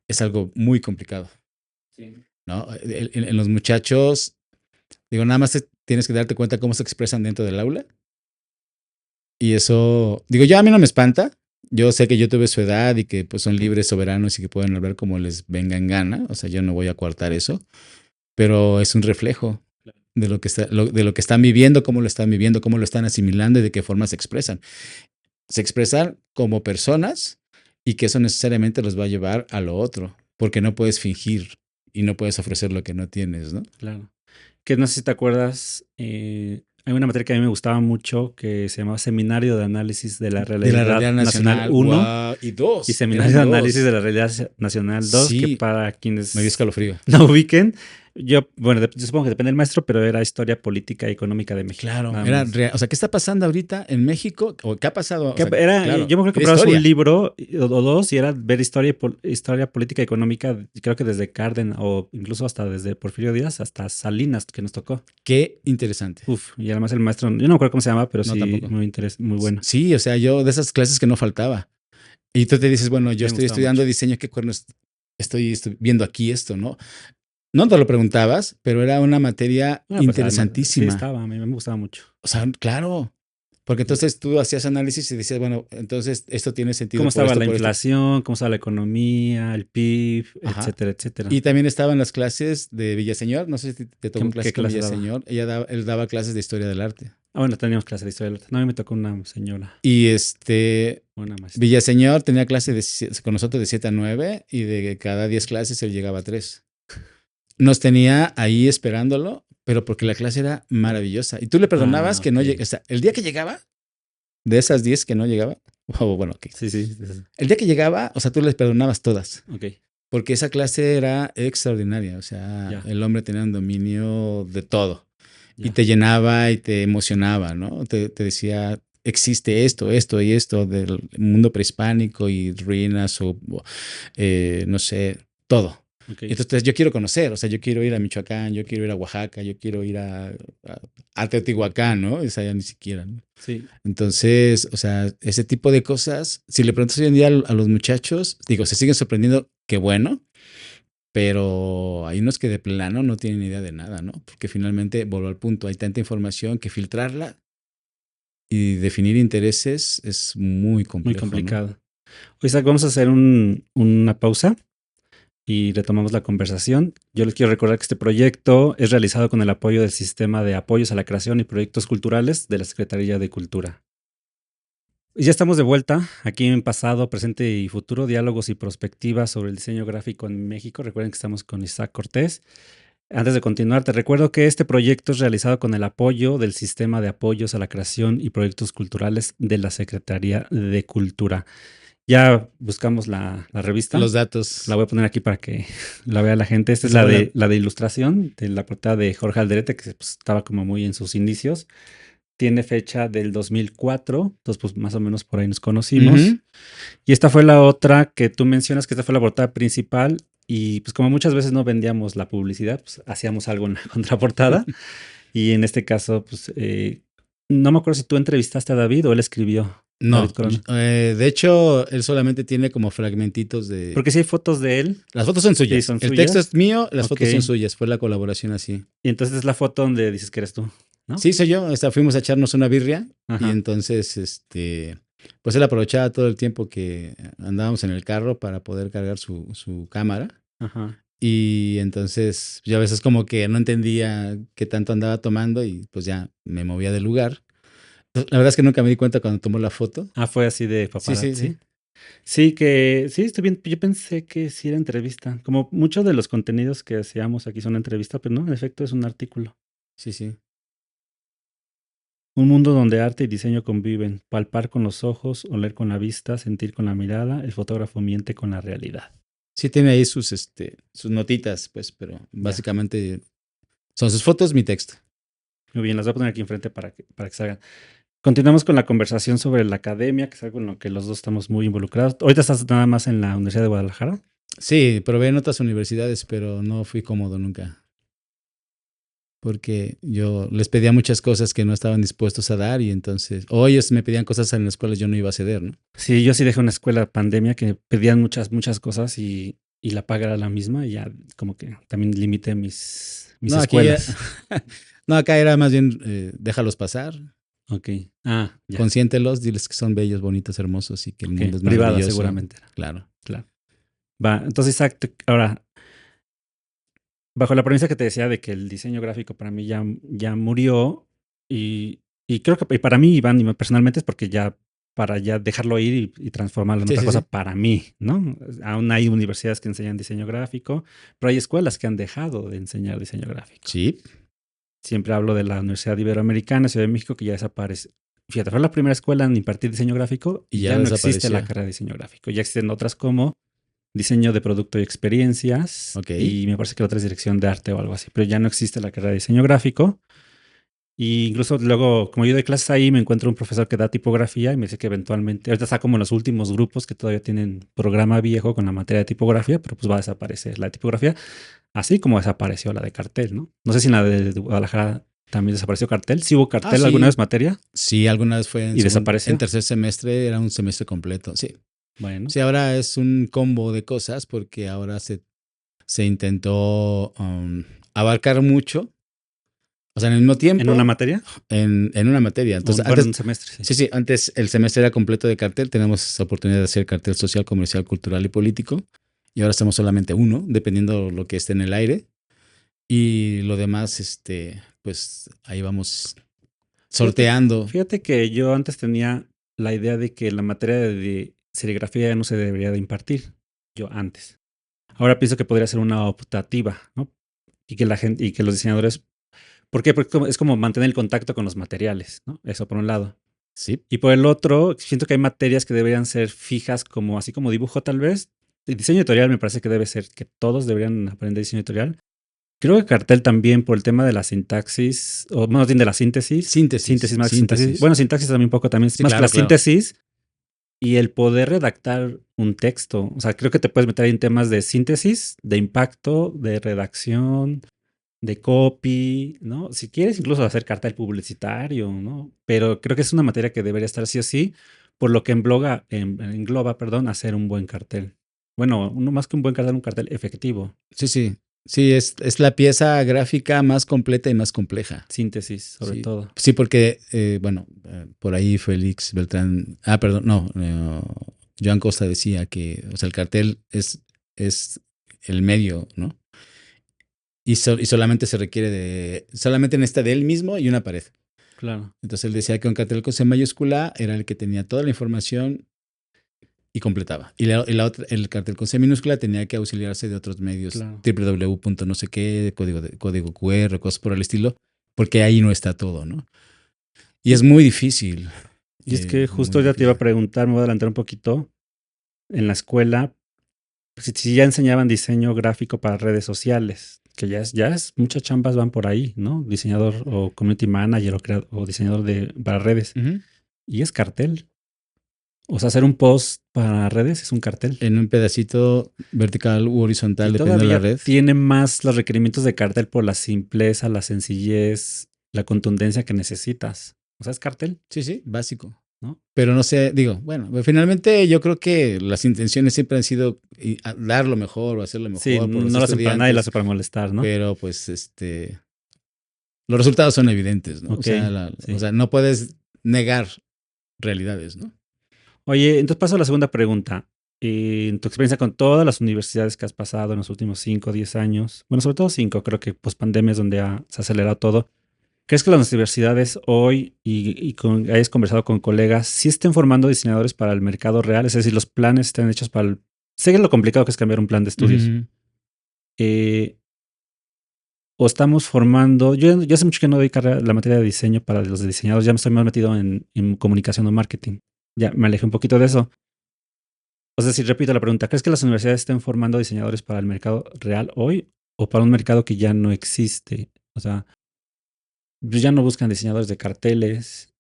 es algo muy complicado, Sí. ¿no? En los muchachos, digo, nada más tienes que darte cuenta cómo se expresan dentro del aula. Y eso, digo, yo a mí no me espanta. Yo sé que yo tuve su edad y que pues son libres, soberanos y que pueden hablar como les venga en gana. O sea, yo no voy a coartar eso, pero es un reflejo de lo que de lo que están viviendo, cómo lo están asimilando y de qué forma se expresan. Se expresan como personas y que eso necesariamente los va a llevar a lo otro, porque no puedes fingir y no puedes ofrecer lo que no tienes, ¿no? Claro. Que no sé si te acuerdas, hay una materia que a mí me gustaba mucho que se llamaba Seminario de Análisis de la De la Realidad realidad Nacional nacional, 1 wow, y y dos, Seminario eran de Análisis de dos. la Realidad Nacional 2, que Sí, para me dio quienes escalofrío. no ubiquen, bueno, yo supongo que depende del maestro, pero era historia política y económica de México, Claro, nada era más. real. O sea, ¿qué está pasando ahorita en México? ¿O qué ha pasado? O Que sea, claro, yo me acuerdo que era comprabas un historia. libro o dos y era ver historia política y económica, creo que desde Cárdenas o incluso hasta desde Porfirio Díaz hasta Salinas, que nos tocó. Qué interesante. Uf, y además el maestro, yo no me acuerdo cómo se llama, pero No, sí, tampoco. muy bueno. Sí, o sea, yo de esas clases que no faltaba. Y tú te dices, bueno, A yo mí me estoy gustaba estudiando mucho. diseño, ¿qué cuernos estoy viendo aquí esto, no? No te lo preguntabas, pero era una materia Bueno, pues además, sí interesantísima. estaba, a mí me gustaba mucho. O sea, claro. Porque entonces tú hacías análisis y decías, bueno, entonces esto tiene Cómo sentido estaba la por esto. inflación, cómo estaba la economía, el PIB, Ajá. etcétera, etcétera. Y también estaban las clases de Villaseñor. No sé si te tocó ¿Qué clases con clase daba? Villaseñor. Él daba clases de historia del arte. Ah, bueno, teníamos clase de historia del arte. No, a mí me tocó una señora, Y una maestra. Villaseñor tenía clase con nosotros de 7 a 9 y de cada 10 clases él llegaba a 3. Nos tenía ahí esperándolo, pero porque la clase era maravillosa. Y tú le perdonabas Ah, que no ok. llegue. O sea, el día que llegaba, de esas 10 que no llegaba, o bueno, ok. Sí, sí, sí, sí. El día que llegaba, o sea, tú les perdonabas todas. Ok, Porque esa clase era extraordinaria. O sea, ya, el hombre tenía un dominio de todo. Y ya. te llenaba y te emocionaba, ¿no? Te decía, existe esto y esto del mundo prehispánico y ruinas o no sé, todo. Ok, Entonces yo quiero conocer, o sea, yo quiero ir a Michoacán, yo quiero ir a Oaxaca, yo quiero ir a Teotihuacán, ¿no? Esa ya ni siquiera, ¿no? sí. Entonces, o sea, ese tipo de cosas, si le preguntas hoy en día a los muchachos, digo, se siguen sorprendiendo, qué bueno, pero hay unos que de plano no tienen idea de nada, ¿no? Porque finalmente, vuelvo al punto, hay tanta información que filtrarla y definir intereses es muy Muy complejo, ¿no? complicado. Oye, Isaac, vamos a hacer una pausa y retomamos la conversación. Yo les quiero recordar que este proyecto es realizado con el apoyo del Sistema de Apoyos a la Creación y Proyectos Culturales de la Secretaría de Cultura. Y ya estamos de vuelta aquí en Pasado, Presente y Futuro, diálogos y perspectivas sobre el diseño gráfico en México. Recuerden que estamos con Isaac Cortés. Antes de continuar, te recuerdo que este proyecto es realizado con el apoyo del Sistema de Apoyos a la Creación y Proyectos Culturales de la Secretaría de Cultura. Ya buscamos la revista. Los La datos. voy a poner aquí para que la vea la gente. Esta es Esa fue la de ilustración, de la portada de Jorge Alderete, que pues, estaba como muy en sus inicios. Tiene fecha del 2004, entonces pues más o menos por ahí nos conocimos. Ujú. Y esta fue la otra que tú mencionas, que esta fue la portada principal. Y pues como muchas veces no vendíamos la publicidad, pues hacíamos algo en la contraportada. Y en este caso, pues no me acuerdo si tú entrevistaste a David o él escribió, David No, Corona. de hecho, él solamente tiene como fragmentitos de... Porque sí hay fotos de él. Las fotos son Sí, suyas. son El texto suyas. es mío, las Ok. fotos son suyas. Fue la colaboración así. Y entonces es la foto donde dices que eres tú, ¿no? Sí, soy yo. Fuimos a echarnos una birria y Ajá. entonces, pues él aprovechaba todo el tiempo que andábamos en el carro para poder cargar su cámara. Ajá. Y entonces yo a veces como que no entendía qué tanto andaba tomando y pues ya me movía del lugar. La verdad es que nunca me di cuenta cuando tomó la foto. Ah, fue así de Sí, sí, sí. paparazzi. Sí, que sí, estoy bien. Yo pensé que sí era entrevista. Como muchos de los contenidos que hacíamos aquí son entrevista, pero no, en efecto es un artículo. Sí, sí. Un mundo donde arte y diseño conviven, palpar con los ojos, oler con la vista, sentir con la mirada, el fotógrafo miente con la realidad. Sí tiene ahí sus notitas, pues, pero Ya, básicamente son sus fotos, mi texto. muy bien, las voy a poner aquí enfrente para que salgan. Continuamos con la conversación sobre la academia, que es algo en lo que los dos estamos muy involucrados. Ahorita estás nada más en la Universidad de Guadalajara. Sí, probé en otras universidades, pero no fui cómodo nunca. Porque yo les pedía muchas cosas que no estaban dispuestos a dar y entonces, o ellos me pedían cosas en las cuales yo no iba a ceder, ¿no? Sí, yo sí dejé una escuela pandemia que pedían muchas cosas y la paga era la misma y ya como que también limité mis No, aquí, escuelas. no, acá era más bien, déjalos pasar, Ok. Ah, ya. consiéntelos, diles que son bellos, bonitos, hermosos y que el mundo Ok. es Privada maravilloso. seguramente era. Claro. Claro. Va, entonces Isaac, ahora, bajo la premisa que te decía de que el diseño gráfico para mí ya murió y creo que y para mí, Iván, y personalmente es porque ya para ya dejarlo ir y transformarlo en Sí, otra sí, cosa sí. para mí, ¿no? Aún hay universidades que enseñan diseño gráfico, pero hay escuelas que han dejado de enseñar diseño gráfico. Sí. Siempre hablo de la Universidad Iberoamericana, Ciudad de México, que ya desaparece. Fíjate, fue la primera escuela en impartir diseño gráfico Y y ya ya no existe la desapareció. carrera de diseño gráfico. Ya existen otras como diseño de producto y experiencias Ok. y me parece que la otra es dirección de arte o algo así, pero ya no existe la carrera de diseño gráfico. Y incluso luego, como yo doy clases ahí, me encuentro un profesor que da tipografía y me dice que eventualmente, ahorita está como en los últimos grupos que todavía tienen programa viejo con la materia de tipografía, pero pues va a desaparecer la tipografía, así como desapareció la de cartel, ¿no? No sé si en la de Guadalajara también desapareció cartel. ¿Sí hubo Ah, cartel alguna sí. vez materia Sí, alguna vez fue y en desapareció? tercer semestre, era un semestre completo. Sí. Bueno, Sí, ahora es un combo de cosas porque ahora se intentó abarcar mucho, o sea, en el mismo ¿en una tiempo, materia? en una materia. Entonces, Bueno, en antes, un semestre, sí. sí, sí, antes el semestre era completo de cartel, tenemos esa oportunidad de hacer cartel social, comercial, cultural y político, y ahora hacemos solamente uno, dependiendo lo que esté en el aire, y lo demás, pues ahí vamos Fíjate, sorteando. fíjate que yo antes tenía la idea de que la materia de serigrafía ya no se debería de impartir. Yo antes. Ahora pienso que podría ser una optativa, ¿no? Y que la gente, y que los diseñadores, ¿por qué? Porque es como mantener el contacto con los materiales, ¿no? Eso por un lado. Sí, Y por el otro, siento que hay materias que deberían ser fijas, como así como dibujo tal vez. El diseño editorial me parece que debe ser que todos deberían aprender diseño editorial. Creo que cartel también por el tema de la sintaxis, o más bien de la síntesis. síntesis, Síntesis más que sintaxis. síntesis. Bueno, sintaxis también un poco también, Sí, más que la claro, claro. síntesis y el poder redactar un texto. O sea, creo que te puedes meter ahí en temas de síntesis, de impacto, de redacción, de copy, ¿no? Si quieres incluso hacer cartel publicitario, ¿no? Pero creo que es una materia que debería estar sí o sí, por lo que engloba, perdón, hacer un buen cartel. Bueno, uno más que un buen cartel, un cartel efectivo. Sí, sí. Sí, es la pieza gráfica más completa y más compleja. Síntesis, sobre Sí, todo. sí, porque, bueno, por ahí Félix Beltrán, perdón, no, Joan Costa decía que, o sea, el cartel es el medio, ¿no? Y solamente se requiere solamente necesita de él mismo y una pared. Claro, Entonces él decía que un cartel con C mayúscula era el que tenía toda la información y completaba. Y la otra, el cartel con C minúscula tenía que auxiliarse de otros medios, claro. www. No sé qué, código QR, cosas por el estilo, porque ahí no está todo, ¿no? Y es Y, muy difícil. y es que Muy justo ya te iba a difícil. preguntar, me voy a adelantar un poquito. En la escuela, si ya enseñaban diseño gráfico para redes sociales, que ya es, muchas chambas van por ahí, ¿no? Diseñador o community manager o diseñador para redes. Ujú. Y es cartel. O sea, hacer un post para redes es un cartel. En un pedacito vertical u Y horizontal, dependiendo de la todavía red. tiene más los requerimientos de cartel por la simpleza, la sencillez, la contundencia que necesitas. O sea, es cartel, Sí, sí, básico. ¿no? Pero no sé, digo, bueno, finalmente yo creo que las intenciones siempre han sido dar lo mejor o hacer lo Sí, mejor por los no lo hacen para nada y lo estudiantes, hacen para molestar, ¿no? pero pues los resultados son evidentes, ¿no? O Ok, sea, sí. no puedes negar realidades, ¿no? Oye, entonces paso a la segunda pregunta. En tu experiencia con todas las universidades que has pasado en los últimos 5 o 10 años, bueno, sobre todo 5, creo que post pandemia es donde se ha acelerado todo. ¿Crees que las universidades hoy hayas conversado con colegas sí estén formando diseñadores para el mercado real? Es decir, los planes estén hechos para el... Sé que lo complicado que es cambiar un plan de estudios. Ujú. Eh, o estamos formando... Yo hace mucho que no doy la materia de diseño para los diseñadores. Ya me estoy más metido en comunicación o marketing. Ya me alejé un poquito de eso. O sea, si repito la pregunta, ¿crees que las universidades estén formando diseñadores para el mercado real hoy o para un mercado que ya no existe? O sea, pues ya no buscan diseñadores de carteles,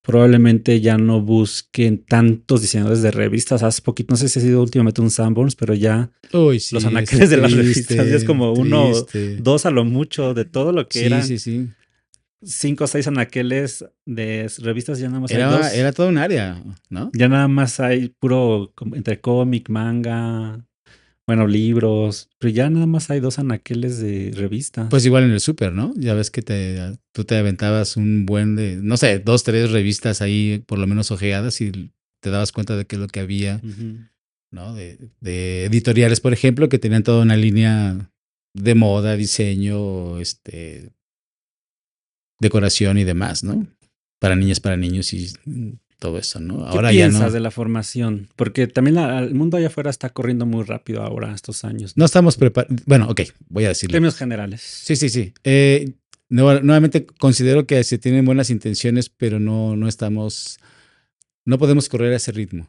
probablemente ya no busquen tantos diseñadores de revistas. Hace poquito, no sé si ha sido últimamente un Sanborns, pero ya Uy, los sí, anaqueles de las revistas ya es triste, como uno, triste. dos a lo mucho de todo lo que Sí, eran sí, sí. 5 o 6 anaqueles de revistas, ya nada más hay Era dos. todo un área, ¿no? Ya nada más hay puro entre cómic, manga, bueno, libros, pero ya nada más hay 2 anaqueles de Pues revistas. igual en el súper, ¿no? Ya ves que tú te aventabas un buen de, no sé, 2, 3 revistas ahí, por lo menos ojeadas, y te dabas cuenta de qué es lo que había, Ujú. ¿no? De editoriales, por ejemplo, que tenían toda una línea de moda, diseño, decoración y demás, ¿no? Para niñas, para niños y todo eso, ¿no? ¿Qué Ahora ya piensas no. de la formación? Porque también el mundo allá afuera está corriendo muy rápido ahora, estos años, No ¿no? estamos preparados. Bueno, ok, voy a decirlo. Términos generales. Sí, sí, sí. Nuevamente considero que se tienen buenas intenciones, pero no estamos, no podemos correr a ese ritmo,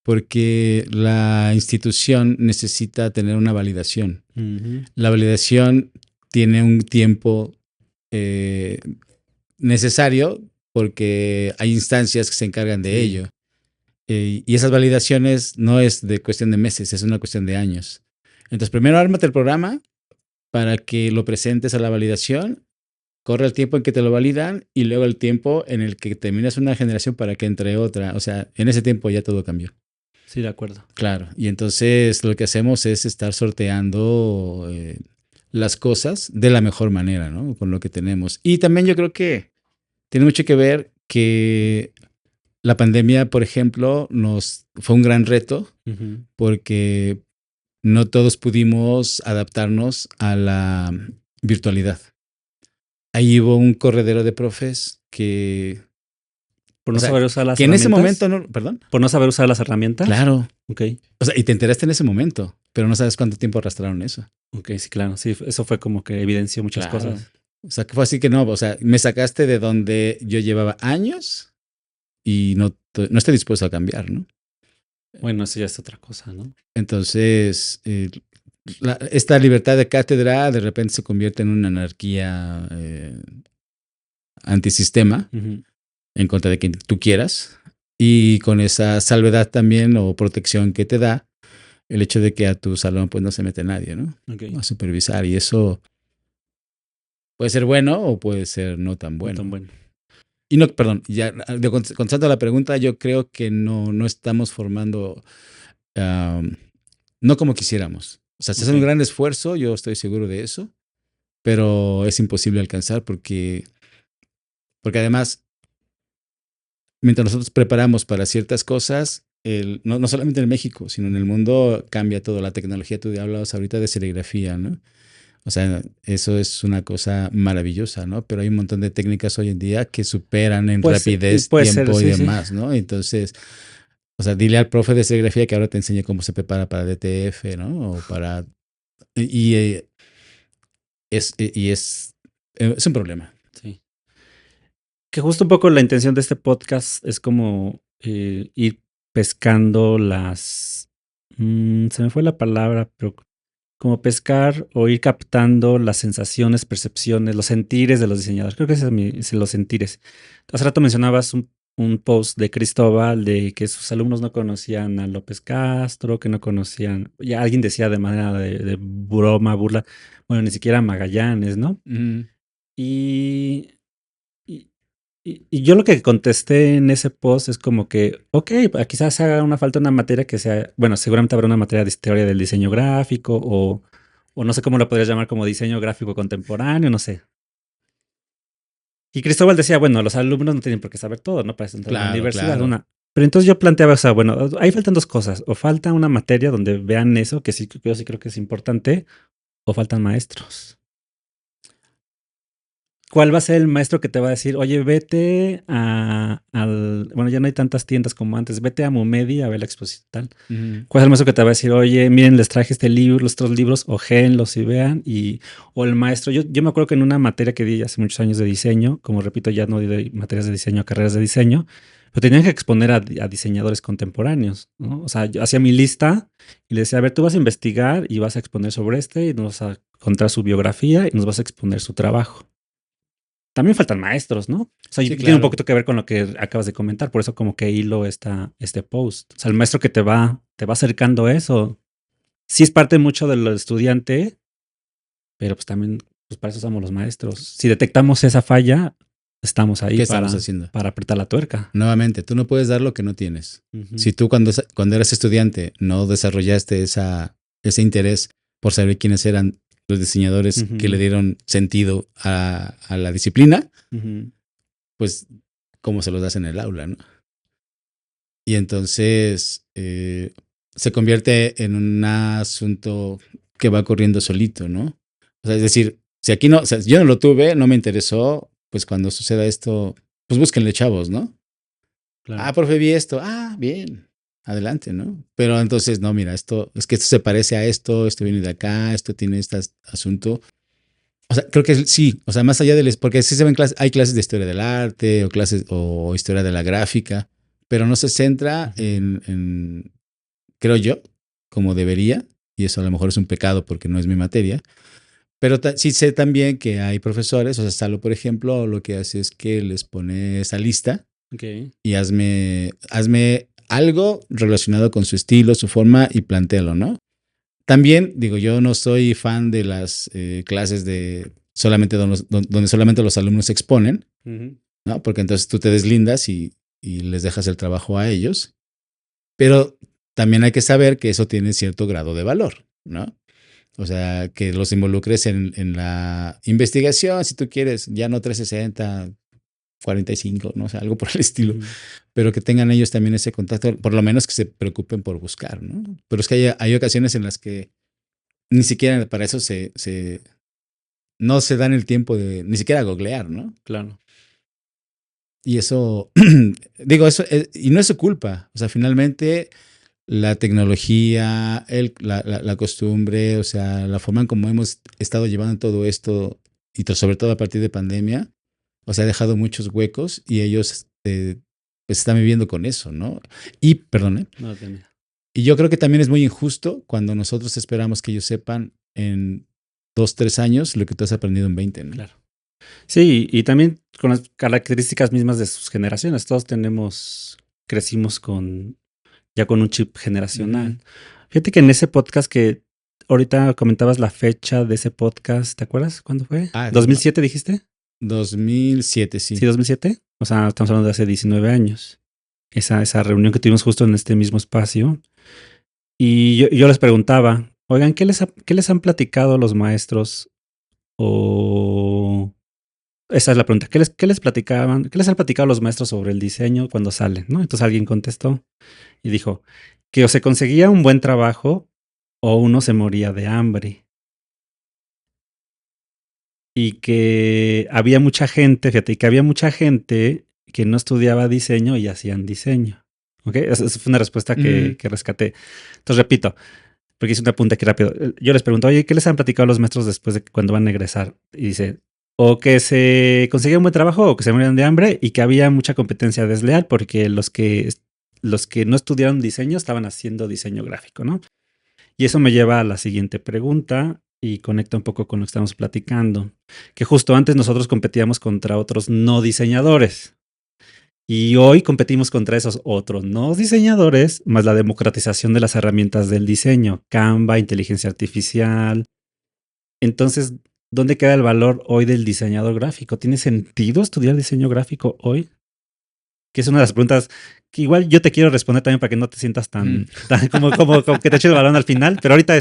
porque la institución necesita tener una validación. Ujú. La validación tiene un tiempo eh, necesario porque hay instancias que se encargan de Sí, ello. Y esas validaciones no es de cuestión de meses, es una cuestión de años. Entonces, primero ármate el programa para que lo presentes a la validación, corre el tiempo en que te lo validan y luego el tiempo en el que terminas una generación para que entre otra. O sea, en ese tiempo ya todo cambió. sí, de acuerdo. Claro. Y entonces lo que hacemos es estar sorteando las cosas de la mejor manera, ¿no? Con lo que tenemos. Y también yo creo que tiene mucho que ver que la pandemia, por ejemplo, nos fue un gran reto Ujú. porque no todos pudimos adaptarnos a la virtualidad. Ahí hubo un corredero de profes ¿Por o no sea, saber usar las que en ese momento herramientas? no, perdón, ¿Por no saber usar las herramientas? claro, Ok, o sea, y te enteraste en ese momento, pero no sabes cuánto tiempo arrastraron eso. ok, sí, claro. Sí, eso fue como que evidenció muchas Claro. cosas. O sea, que fue así que no, o sea, me sacaste de donde yo llevaba años y no estoy dispuesto a cambiar, ¿no? Bueno, eso ya es otra cosa, ¿no? Entonces, esta libertad de cátedra de repente se convierte en una anarquía antisistema Ujú. en contra de quien tú quieras y con esa salvedad también o protección que te da el hecho de que a tu salón pues no se mete nadie, ¿no? Ok, A supervisar y eso puede ser bueno o puede ser no tan no tan bueno. bueno. Y no, perdón, ya contestando a la pregunta, yo creo que no estamos formando, no como quisiéramos. O sea, se hace un Ok. gran esfuerzo, yo estoy seguro de eso, pero es imposible alcanzar porque además, mientras nosotros preparamos para ciertas cosas, no solamente en México, sino en el mundo cambia todo. La tecnología, tú hablabas ahorita de serigrafía, ¿no? O sea, eso es una cosa maravillosa, ¿no? Pero hay un montón de técnicas hoy en día que superan en Pues rapidez, puede ser, tiempo y sí, sí. demás, ¿no? Entonces, o sea, dile al profe de serigrafía que ahora te enseñe cómo se prepara para DTF, ¿no? O para... Y, es un problema. Sí. Que justo un poco la intención de este podcast es como ir pescando se me fue la palabra, pero como pescar o ir captando las sensaciones, percepciones, los sentires de los diseñadores. Creo que ese es los sentires. Hace rato mencionabas un post de Cristóbal de que sus alumnos no conocían a López Castro, que no conocían, ya alguien decía de manera de broma, burla, bueno, ni siquiera Magallanes, ¿no? Mm, Y, y, y yo lo que contesté en ese post es como que, ok, quizás haga una falta una materia que sea, bueno, seguramente habrá una materia de historia del diseño gráfico o no sé cómo lo podrías llamar como diseño gráfico contemporáneo, no sé. Y Cristóbal decía, bueno, los alumnos no tienen por qué saber todo, ¿no? Para eso entrar a la claro, universidad, claro. una. Pero entonces yo planteaba, o sea, bueno, ahí faltan dos cosas. O falta una materia donde vean eso, que sí, que yo sí creo que es importante, o faltan maestros. ¿Cuál va a ser el maestro que te va a decir, oye, vete bueno, ya no hay tantas tiendas como antes, vete a Mumedi a ver la exposición tal? Ujú. ¿Cuál es el maestro que te va a decir, oye, miren, les traje este libro, los otros libros, ojéenlos y vean? O el maestro, yo me acuerdo que en una materia que di hace muchos años de diseño, como repito, ya no di materias de diseño, carreras de diseño, pero tenían que exponer a diseñadores contemporáneos, ¿no? O sea, yo hacía mi lista y le decía, a ver, tú vas a investigar y vas a exponer sobre este y nos vas a contar su biografía y nos vas a exponer su trabajo. También faltan maestros, ¿no? O sea, y Sí, tiene un claro. poquito que ver con lo que acabas de comentar, por eso como que hilo este post. O sea, el maestro que te va acercando eso, sí es parte mucho del estudiante, pero pues también, pues para eso somos los maestros. Si detectamos esa falla, estamos ahí ¿Qué estamos haciendo? para apretar la tuerca. Nuevamente, tú no puedes dar lo que no tienes. Ujú, Si tú cuando eras estudiante no desarrollaste ese interés por saber quiénes eran los diseñadores que le ujú, dieron sentido a la disciplina, ujú. pues cómo se los das en el aula, ¿no? Y entonces se convierte en un asunto que va corriendo solito, ¿no? O sea, es decir, si aquí no, o sea, yo no lo tuve, no me interesó, pues cuando suceda esto, pues búsquenle chavos, ¿no? Claro. Ah, profe, vi esto. Ah, bien. Adelante, ¿no? Pero entonces, no, mira, es que esto se parece a esto viene de acá, esto tiene este asunto. O sea, creo que sí, o sea, más allá porque sí se ven clases, hay clases de historia del arte o clases o historia de la gráfica, pero no se centra Ujú, creo yo, como debería, y eso a lo mejor es un pecado porque no es mi materia, pero sí sé también que hay profesores, o sea, Salo, por ejemplo, lo que hace es que les pone esa lista ok. y hazme algo relacionado con su estilo, su forma y plantéalo, ¿no? También, digo, yo no soy fan de las clases de solamente donde solamente los alumnos exponen, Ujú, ¿no? Porque entonces tú te deslindas y les dejas el trabajo a ellos, pero también hay que saber que eso tiene cierto grado de valor, ¿no? O sea, que los involucres en la investigación, si tú quieres, ya no 360, 45, no sé, algo por el estilo, ujú. pero que tengan ellos también ese contacto, por lo menos que se preocupen por buscar, ¿no? Pero es que hay ocasiones en las que ni siquiera para eso no se dan el tiempo de ni siquiera googlear, ¿no? Claro. Y eso, digo, eso, y no es su culpa, o sea, finalmente la tecnología, la costumbre, o sea, la forma en cómo hemos estado llevando todo esto, y sobre todo a partir de pandemia, o sea, ha dejado muchos huecos y ellos pues están viviendo con eso, ¿no? Y, perdón, ¿eh? No tenía. Y yo creo que también es muy injusto cuando nosotros esperamos que ellos sepan en 2, 3 años lo que tú has aprendido en 20, ¿no? Claro. Sí, y también con las características mismas de sus generaciones. Todos crecimos ya con un chip generacional. Ujú. Fíjate que en ese podcast que ahorita comentabas la fecha de ese podcast, ¿te acuerdas cuándo fue? Ah, no, ¿2007 dijiste? 2007, Sí, sí. 2007. O sea, estamos hablando de hace 19 años. Esa reunión que tuvimos justo en este mismo espacio. Y yo les preguntaba, Oigan, qué les han platicado los maestros? O esa es la pregunta. ¿Qué les platicaban? ¿Qué les han platicado los maestros sobre el diseño cuando salen? ¿No? Entonces alguien contestó y dijo que o se conseguía un buen trabajo o uno se moría de hambre. Y que había mucha gente, fíjate, y que había mucha gente que no estudiaba diseño y hacían diseño. ¿Ok? Esa fue una respuesta que rescaté. Entonces repito, porque hice un apunte aquí rápido. Yo les pregunto, oye, ¿qué les han platicado los maestros después de cuando van a egresar? Y dice, o que se conseguía un buen trabajo o que se morían de hambre y que había mucha competencia desleal porque los que no estudiaron diseño estaban haciendo diseño gráfico, ¿no? Y eso me lleva a la siguiente pregunta y conecta un poco con lo que estamos platicando, que justo antes nosotros competíamos contra otros no diseñadores. Y hoy competimos contra esos otros no diseñadores, más la democratización de las herramientas del diseño, Canva, inteligencia artificial. Entonces, ¿dónde queda el valor hoy del diseñador gráfico? ¿Tiene sentido estudiar diseño gráfico hoy? Que es una de las preguntas que igual yo te quiero responder también para que no te sientas tan como que te eche el balón al final, pero ahorita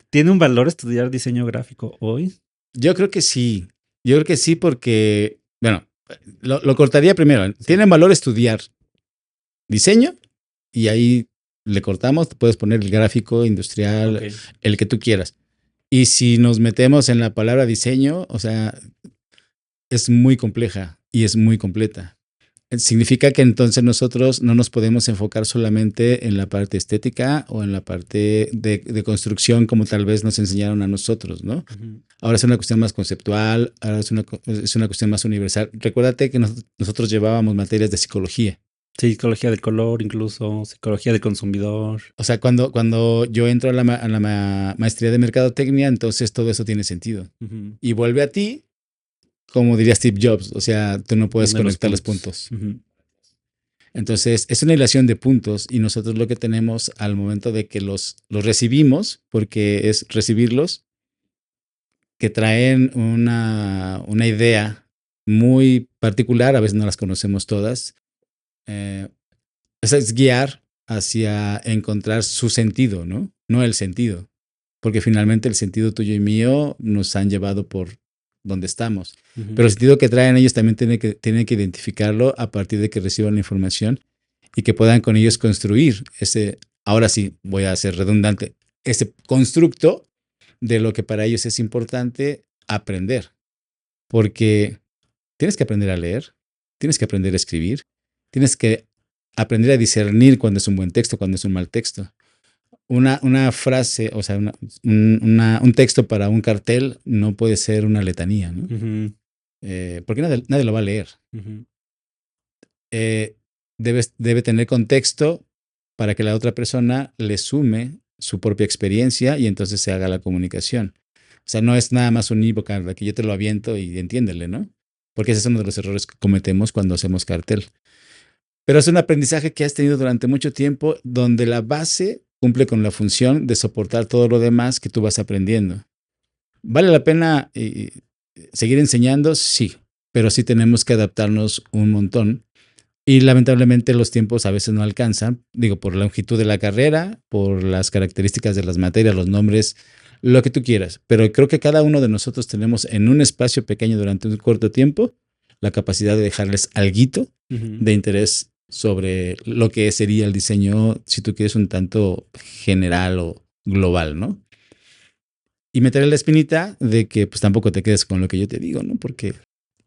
¿tiene un valor estudiar diseño gráfico hoy? Yo creo que sí. Yo creo que sí porque, bueno, lo cortaría primero. Sí. Tiene valor estudiar diseño y ahí le cortamos, puedes poner el gráfico industrial, Okay. el que tú quieras. Y si nos metemos en la palabra diseño, o sea, es muy compleja y es muy completa. Significa que entonces nosotros no nos podemos enfocar solamente en la parte estética o en la parte de construcción como tal vez nos enseñaron a nosotros, ¿no? Ujú. Ahora es una cuestión más conceptual, ahora es una cuestión más universal. Recuérdate que nosotros llevábamos materias de psicología. Psicología del color, incluso psicología del consumidor. O sea, cuando yo entro a la maestría de mercadotecnia, entonces todo eso tiene sentido. Ujú. Y vuelve a ti, como diría Steve Jobs, o sea, tú no puedes Une conectar los puntos. Ujú. Entonces, es una hilación de puntos y nosotros lo que tenemos al momento de que los recibimos, porque es recibirlos, que traen una idea muy particular, a veces no las conocemos todas, es guiar hacia encontrar su sentido, ¿no? No el sentido, porque finalmente el sentido tuyo y mío nos han llevado por donde estamos. Ujú. Pero el sentido que traen ellos también tienen que identificarlo a partir de que reciban la información y que puedan con ellos construir ese, ahora sí, voy a ser redundante, ese constructo de lo que para ellos es importante aprender. Porque tienes que aprender a leer, tienes que aprender a escribir, tienes que aprender a discernir cuando es un buen texto, cuando es un mal texto. Una frase, o sea, un texto para un cartel no puede ser una letanía, ¿no? Ujú. Porque nadie lo va a leer. Ujú. Debe tener contexto para que la otra persona le sume su propia experiencia y entonces se haga la comunicación. O sea, no es nada más unívoca, la que yo te lo aviento y entiéndele, ¿no? Porque ese es uno de los errores que cometemos cuando hacemos cartel. Pero es un aprendizaje que has tenido durante mucho tiempo donde la base cumple con la función de soportar todo lo demás que tú vas aprendiendo. ¿Vale la pena seguir enseñando? Sí, pero sí tenemos que adaptarnos un montón y lamentablemente los tiempos a veces no alcanzan, digo, por la longitud de la carrera, por las características de las materias, los nombres, lo que tú quieras. Pero creo que cada uno de nosotros tenemos en un espacio pequeño durante un corto tiempo la capacidad de dejarles alguito Ujú. de interés sobre lo que sería el diseño, si tú quieres, un tanto general o global, ¿no? Y meterle la espinita de que pues tampoco te quedes con lo que yo te digo, ¿no? Porque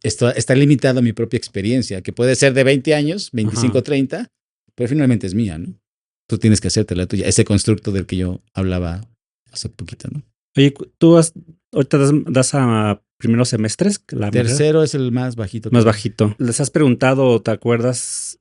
esto está limitado a mi propia experiencia, que puede ser de 20 años, 25, Ajá. 30, pero finalmente es mía, ¿no? Tú tienes que hacerte la tuya, ese constructo del que yo hablaba hace poquito, ¿no? Oye, ahorita das a primeros semestres, la carrera Tercero es el más bajito. más Todavía. bajito. ¿Les has preguntado o te acuerdas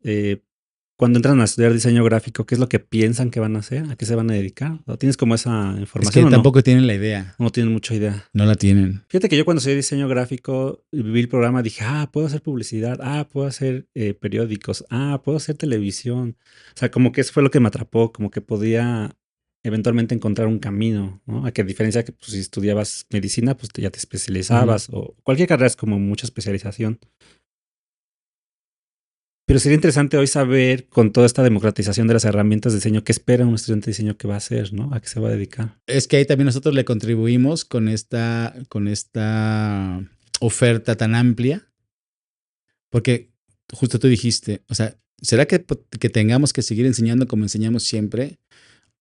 cuando entran a estudiar diseño gráfico, qué es lo que piensan que van a hacer? ¿A qué se van a dedicar? ¿O tienes como esa Es información que o no? tampoco tienen la idea, No tienen mucha idea. no la tienen. Fíjate que yo cuando estudié diseño gráfico y vi el programa dije, puedo hacer publicidad, puedo hacer periódicos, puedo hacer televisión. O sea, como que eso fue lo que me atrapó, como que podía eventualmente encontrar un camino, ¿no? A que a diferencia que pues, si estudiabas medicina, pues ya te especializabas o cualquier carrera es como mucha especialización. Pero sería interesante hoy saber, con toda esta democratización de las herramientas de diseño, qué espera un estudiante de diseño que va a hacer, ¿no? ¿A qué se va a dedicar? Es que ahí también nosotros le contribuimos con esta oferta tan amplia, porque justo tú dijiste, o sea, ¿será que tengamos que seguir enseñando como enseñamos siempre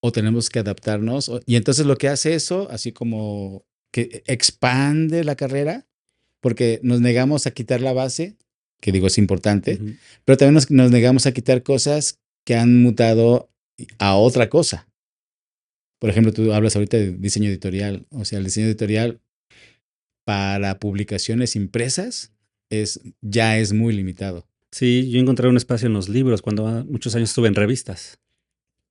o tenemos que adaptarnos? Y entonces lo que hace eso, así como que expande la carrera, porque nos negamos a quitar la base, que digo es importante, Ujú. pero también nos negamos a quitar cosas que han mutado a otra cosa. Por ejemplo, tú hablas ahorita de diseño editorial, o sea, el diseño editorial para publicaciones impresas ya es muy limitado. Sí, yo encontré un espacio en los libros cuando muchos años estuve en revistas.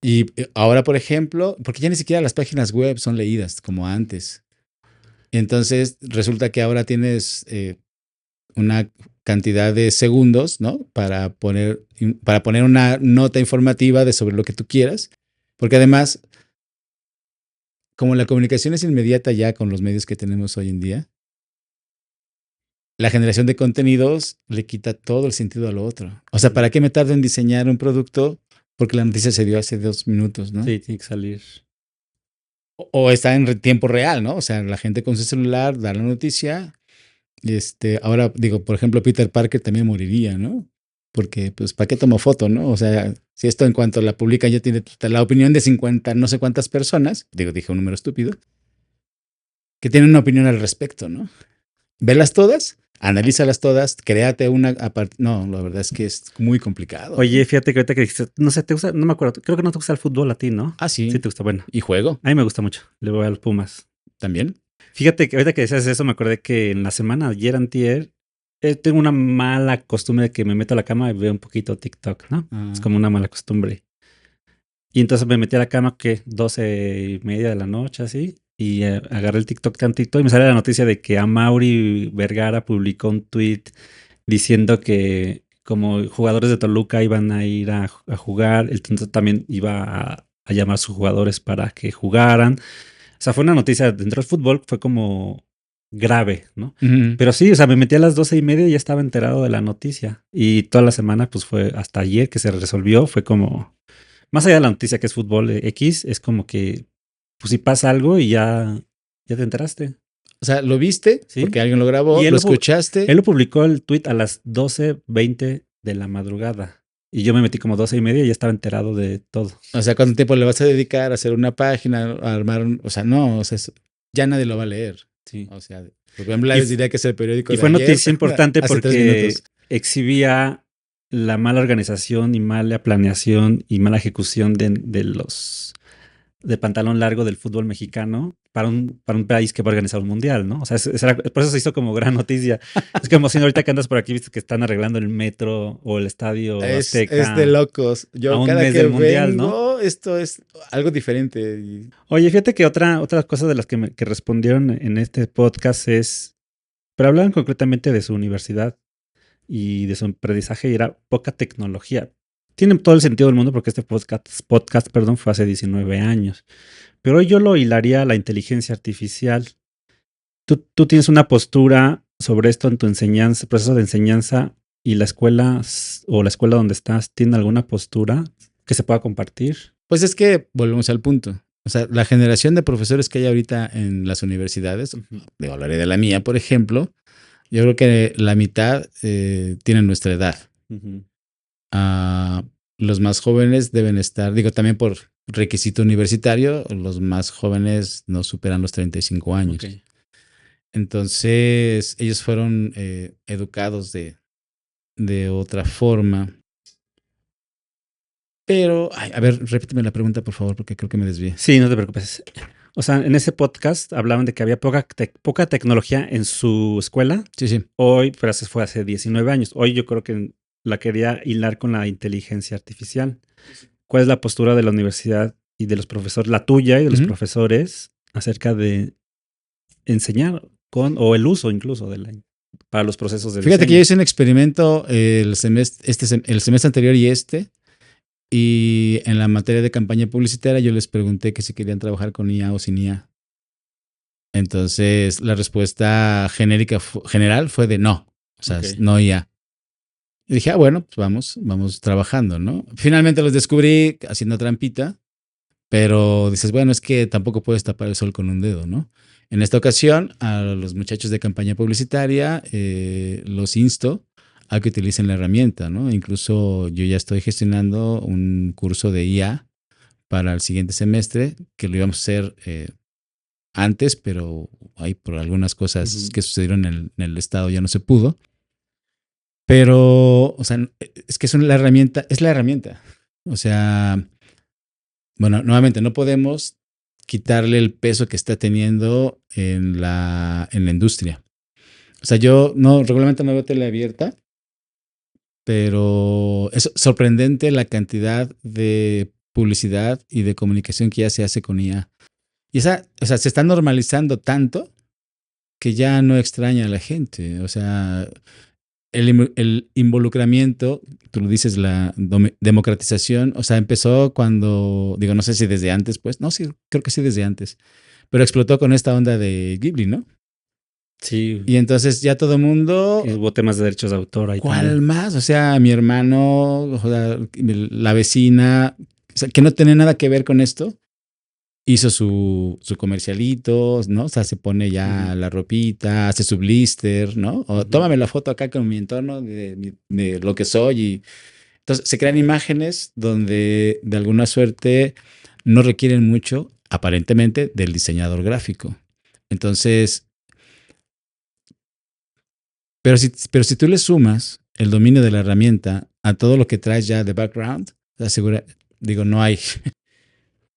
Y ahora, por ejemplo, porque ya ni siquiera las páginas web son leídas como antes. Entonces, resulta que ahora tienes una cantidad de segundos, ¿no? Para poner una nota informativa sobre lo que tú quieras. Porque además, como la comunicación es inmediata ya con los medios que tenemos hoy en día, la generación de contenidos le quita todo el sentido a lo otro. O sea, ¿para qué me tardo en diseñar un producto? Porque la noticia se dio hace 2 minutos, ¿no? Sí, tiene que salir. O está en tiempo real, ¿no? O sea, la gente con su celular da la noticia. Ahora digo, por ejemplo, Peter Parker también moriría, ¿no? Porque, pues, ¿para qué tomo foto, no? O sea, si esto en cuanto la publican ya tiene la opinión de 50, no sé cuántas personas, dije un número estúpido, que tienen una opinión al respecto, ¿no? Velas todas, analízalas todas, créate una aparte. No, la verdad es que es muy complicado. Oye, fíjate que ahorita que dijiste, no sé, ¿te gusta? No me acuerdo, creo que no te gusta el fútbol a ti, ¿no? Ah, Sí, sí. te gusta, bueno. Y juego A mí me gusta mucho, le voy a los Pumas. también. Fíjate que ahorita que decías eso, me acordé que en la semana, ayer antier, tengo una mala costumbre de que me meto a la cama y veo un poquito TikTok, ¿no? Es como una mala costumbre. Y entonces me metí a la cama, que 12:30 de la noche, así, y agarré el TikTok tantito y me sale la noticia de que Amaury Vergara publicó un tweet diciendo que como jugadores de Toluca iban a ir a jugar, entonces también iba a llamar a sus jugadores para que jugaran. O sea, fue una noticia dentro del fútbol, fue como grave, ¿no? Pero sí, o sea, me metí a las 12:30 y ya estaba enterado de la noticia. Y toda la semana, pues fue hasta ayer que se resolvió, fue como, más allá de la noticia que es fútbol X, es como que, pues si pasa algo y ya te enteraste. O sea, lo viste, ¿Sí? porque alguien lo grabó, Y lo escuchaste. él lo publicó el tweet a las 12:20 de la madrugada. Y yo me metí como 12:30 y ya estaba enterado de todo. O sea, ¿cuánto tiempo le vas a dedicar a hacer una página, a armar o sea, no, o sea, ya nadie lo va a leer. Sí. O sea, Rubén Blades diría que es el periódico Y de fue ayer, noticia importante hace 3 porque minutos. exhibía la mala organización y mala planeación y mala ejecución de los de pantalón largo del fútbol mexicano para un país que va a organizar un mundial, ¿no? O sea, por eso se hizo como gran noticia. Es como si ahorita que andas por aquí, viste que están arreglando el metro o el estadio Es de Azteca locos. a Yo un cada mes que del mundial, ¿no? vengo, esto es algo diferente. Oye, fíjate que otra cosa de las que respondieron en este podcast es, pero hablaban concretamente de su universidad y de su aprendizaje y era poca tecnología. Tiene todo el sentido del mundo porque este podcast, perdón, fue hace 19 años. Pero hoy yo lo hilaría a la inteligencia artificial. ¿Tú tienes una postura sobre esto en tu enseñanza, proceso de enseñanza y la escuela o la escuela donde estás, ¿tiene alguna postura que se pueda compartir? Pues es que volvemos al punto. O sea, la generación de profesores que hay ahorita en las universidades, hablaré de la mía, por ejemplo, yo creo que la mitad tienen nuestra edad. Los más jóvenes deben estar, digo, también por requisito universitario, los más jóvenes no superan los 35 años. Okay. Entonces, ellos fueron educados de otra forma. Pero, a ver, repíteme la pregunta, por favor, porque creo que me desvié. Sí, no te preocupes. O sea, en ese podcast hablaban de que había poca tecnología en su escuela. Sí, sí. Hoy, pero eso fue hace 19 años. Hoy yo creo que la quería hilar con la inteligencia artificial. ¿Cuál es la postura de la universidad y de los profesores, la tuya y de los profesores, acerca de enseñar con, o el uso incluso para los procesos de Fíjate diseño? que yo hice un experimento el semestre anterior y en la materia de campaña publicitaria yo les pregunté que si querían trabajar con IA o sin IA. Entonces la respuesta general fue de no, o sea, no IA. Y dije, bueno, pues vamos trabajando, ¿no? Finalmente los descubrí haciendo trampita, pero dices, bueno, es que tampoco puedes tapar el sol con un dedo, ¿no? En esta ocasión, a los muchachos de campaña publicitaria los insto a que utilicen la herramienta, ¿no? Incluso yo ya estoy gestionando un curso de IA para el siguiente semestre, que lo íbamos a hacer antes, pero ahí por algunas cosas que sucedieron en el estado ya no se pudo. Pero, o sea, es que la herramienta, es la herramienta. O sea, bueno, nuevamente no podemos quitarle el peso que está teniendo en la industria. O sea, yo no, regularmente no veo tele abierta, pero es sorprendente la cantidad de publicidad y de comunicación que ya se hace con IA. Y o sea, se está normalizando tanto que ya no extraña a la gente. O sea, el involucramiento, tú lo dices, la democratización, o sea, empezó cuando, digo, no sé si desde antes, pues, no, sí, creo que sí desde antes, pero explotó con esta onda de Ghibli, ¿no? Sí. Y entonces ya todo el mundo, Y hubo temas de derechos de autor ahí ¿cuál también. más? O sea, mi hermano, o sea, la vecina, o sea, que no tenía nada que ver con esto, hizo su comercialito, ¿no? O sea, se pone ya la ropita, hace su blister, ¿no? O tómame la foto acá con mi entorno de lo que soy. Y entonces se crean imágenes donde de alguna suerte no requieren mucho, aparentemente, del diseñador gráfico. Entonces, pero si tú le sumas el dominio de la herramienta a todo lo que traes ya de background, asegura, digo, no hay,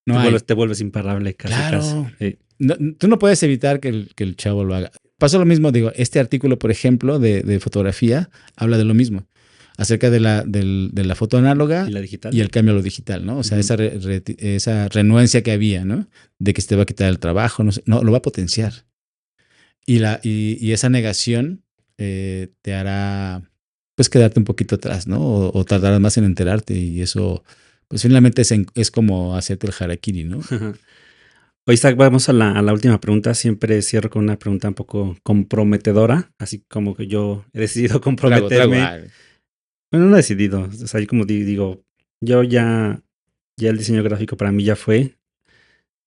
no hay. Te vuelves imparable casi, casi. Claro. No, tú no puedes evitar que el chavo lo haga. Pasó lo mismo, digo, este artículo, por ejemplo, de fotografía, habla de lo mismo, acerca de la foto análoga ¿Y la y digital? el cambio a lo digital, ¿no? O sea, esa renuencia que había, ¿no? De que se te va a quitar el trabajo, no, no lo va a potenciar. Y esa negación te hará, pues, quedarte un poquito atrás, ¿no? O tardarás más en enterarte y eso, pues, finalmente es como hacerte el harakiri, ¿no? Oye, Isaac, vamos a la última pregunta. Siempre cierro con una pregunta un poco comprometedora, así como que yo he decidido Trago. comprometerme. Bueno, no he decidido, o sea, yo como digo, yo ya el diseño gráfico para mí ya fue.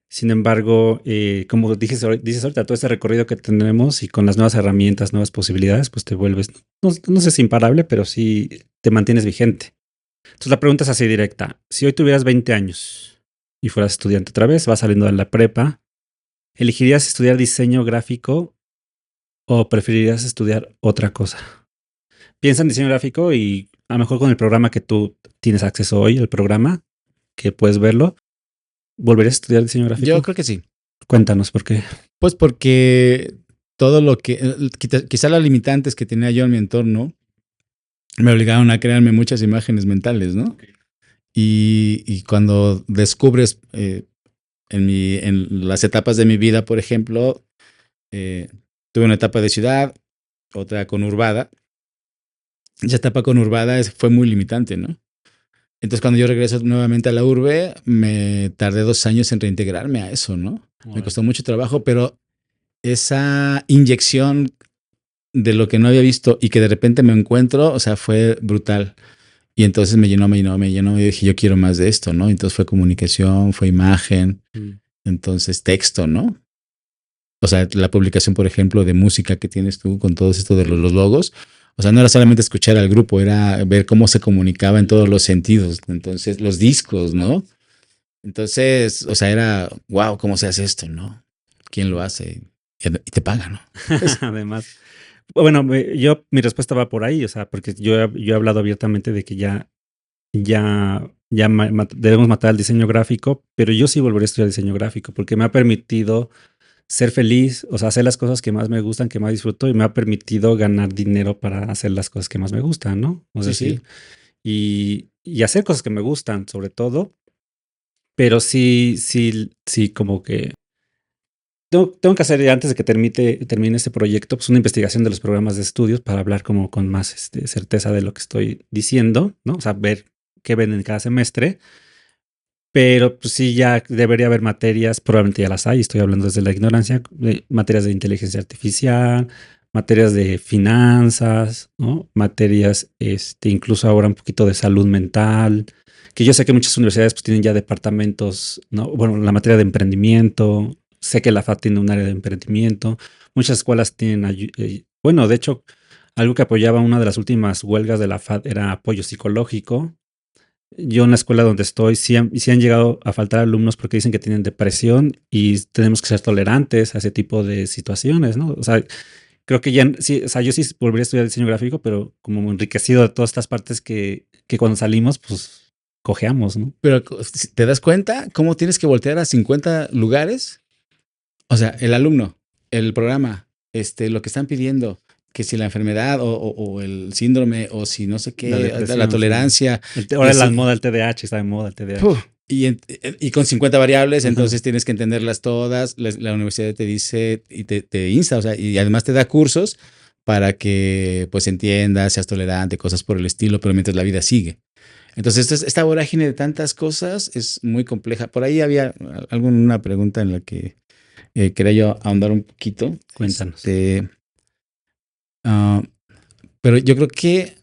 Sin embargo, como dices ahorita, todo ese recorrido que tenemos y con las nuevas herramientas, nuevas posibilidades, pues te vuelves, no sé si imparable, pero sí te mantienes vigente. Entonces la pregunta es así directa. Si hoy tuvieras 20 años y fueras estudiante otra vez, vas saliendo de la prepa, ¿elegirías estudiar diseño gráfico o preferirías estudiar otra cosa? Piensa en diseño gráfico y a lo mejor con el programa que tú tienes acceso hoy, el programa, que puedes verlo, ¿volverías a estudiar diseño Yo gráfico? creo que sí. Cuéntanos por qué. Pues porque todo lo que, quizá las limitantes que tenía yo en mi entorno me obligaron a crearme muchas imágenes mentales, ¿no? Y cuando descubres en las etapas de mi vida, por ejemplo, tuve una etapa de ciudad, otra conurbada. Esa etapa conurbada fue muy limitante, ¿no? Entonces, cuando yo regreso nuevamente a la urbe, me tardé 2 años en reintegrarme a eso, ¿no? Me Órale. costó mucho trabajo, pero esa inyección de lo que no había visto y que de repente me encuentro, o sea, fue brutal. Y entonces me llenó y dije, yo quiero más de esto, ¿no? Entonces fue comunicación, fue imagen, Mm. entonces texto, ¿no? O sea, la publicación, por ejemplo, de música que tienes tú con todo esto de los logos. O sea, no era solamente escuchar al grupo, era ver cómo se comunicaba en todos los sentidos. Entonces, los discos, ¿no? Entonces, o sea, era, wow, ¿cómo se hace esto, no? ¿Quién lo hace? Y te paga, ¿no? Pues, Además, bueno, mi respuesta va por ahí, o sea, porque yo he hablado abiertamente de que debemos matar el diseño gráfico, pero yo sí volveré a estudiar diseño gráfico porque me ha permitido ser feliz, o sea, hacer las cosas que más me gustan, que más disfruto y me ha permitido ganar dinero para hacer las cosas que más me gustan, ¿no? Es sí, decir, sí. y hacer cosas que me gustan, sobre todo, pero sí, como que tengo que hacer antes de que termine este proyecto, pues una investigación de los programas de estudios para hablar como con más certeza de lo que estoy diciendo, ¿no? O sea, ver qué ven en cada semestre. Pero pues sí, ya debería haber materias, probablemente ya las hay, estoy hablando desde la ignorancia, materias de inteligencia artificial, materias de finanzas, ¿no? Materias, incluso ahora un poquito de salud mental, que yo sé que muchas universidades pues tienen ya departamentos, ¿no? Bueno, la materia de emprendimiento, sé que la FAD tiene un área de emprendimiento, muchas escuelas tienen, bueno, de hecho, algo que apoyaba una de las últimas huelgas de la FAD era apoyo psicológico. Yo en la escuela donde estoy sí han llegado a faltar alumnos porque dicen que tienen depresión y tenemos que ser tolerantes a ese tipo de situaciones, ¿no? O sea, creo que ya, sí, o sea, yo sí volvería a estudiar diseño gráfico, pero como enriquecido de todas estas partes que cuando salimos, pues cojeamos, ¿no? Pero ¿te das cuenta cómo tienes que voltear a 50 lugares? O sea, el alumno, el programa, lo que están pidiendo, que si la enfermedad o el síndrome o si no sé La qué, la depresión, sí. tolerancia, Ahora que la si, moda del TDAH, está de moda el ¡puf! TDAH. Y con 50 variables, Ajá. entonces tienes que entenderlas todas. La universidad te dice y te insta, o sea, y además te da cursos para que pues entiendas, seas tolerante, cosas por el estilo, pero mientras la vida sigue. Entonces, esta vorágine de tantas cosas es muy compleja. Por ahí había alguna pregunta en la que quería yo ahondar un poquito. Cuéntanos. Ah, pero yo creo que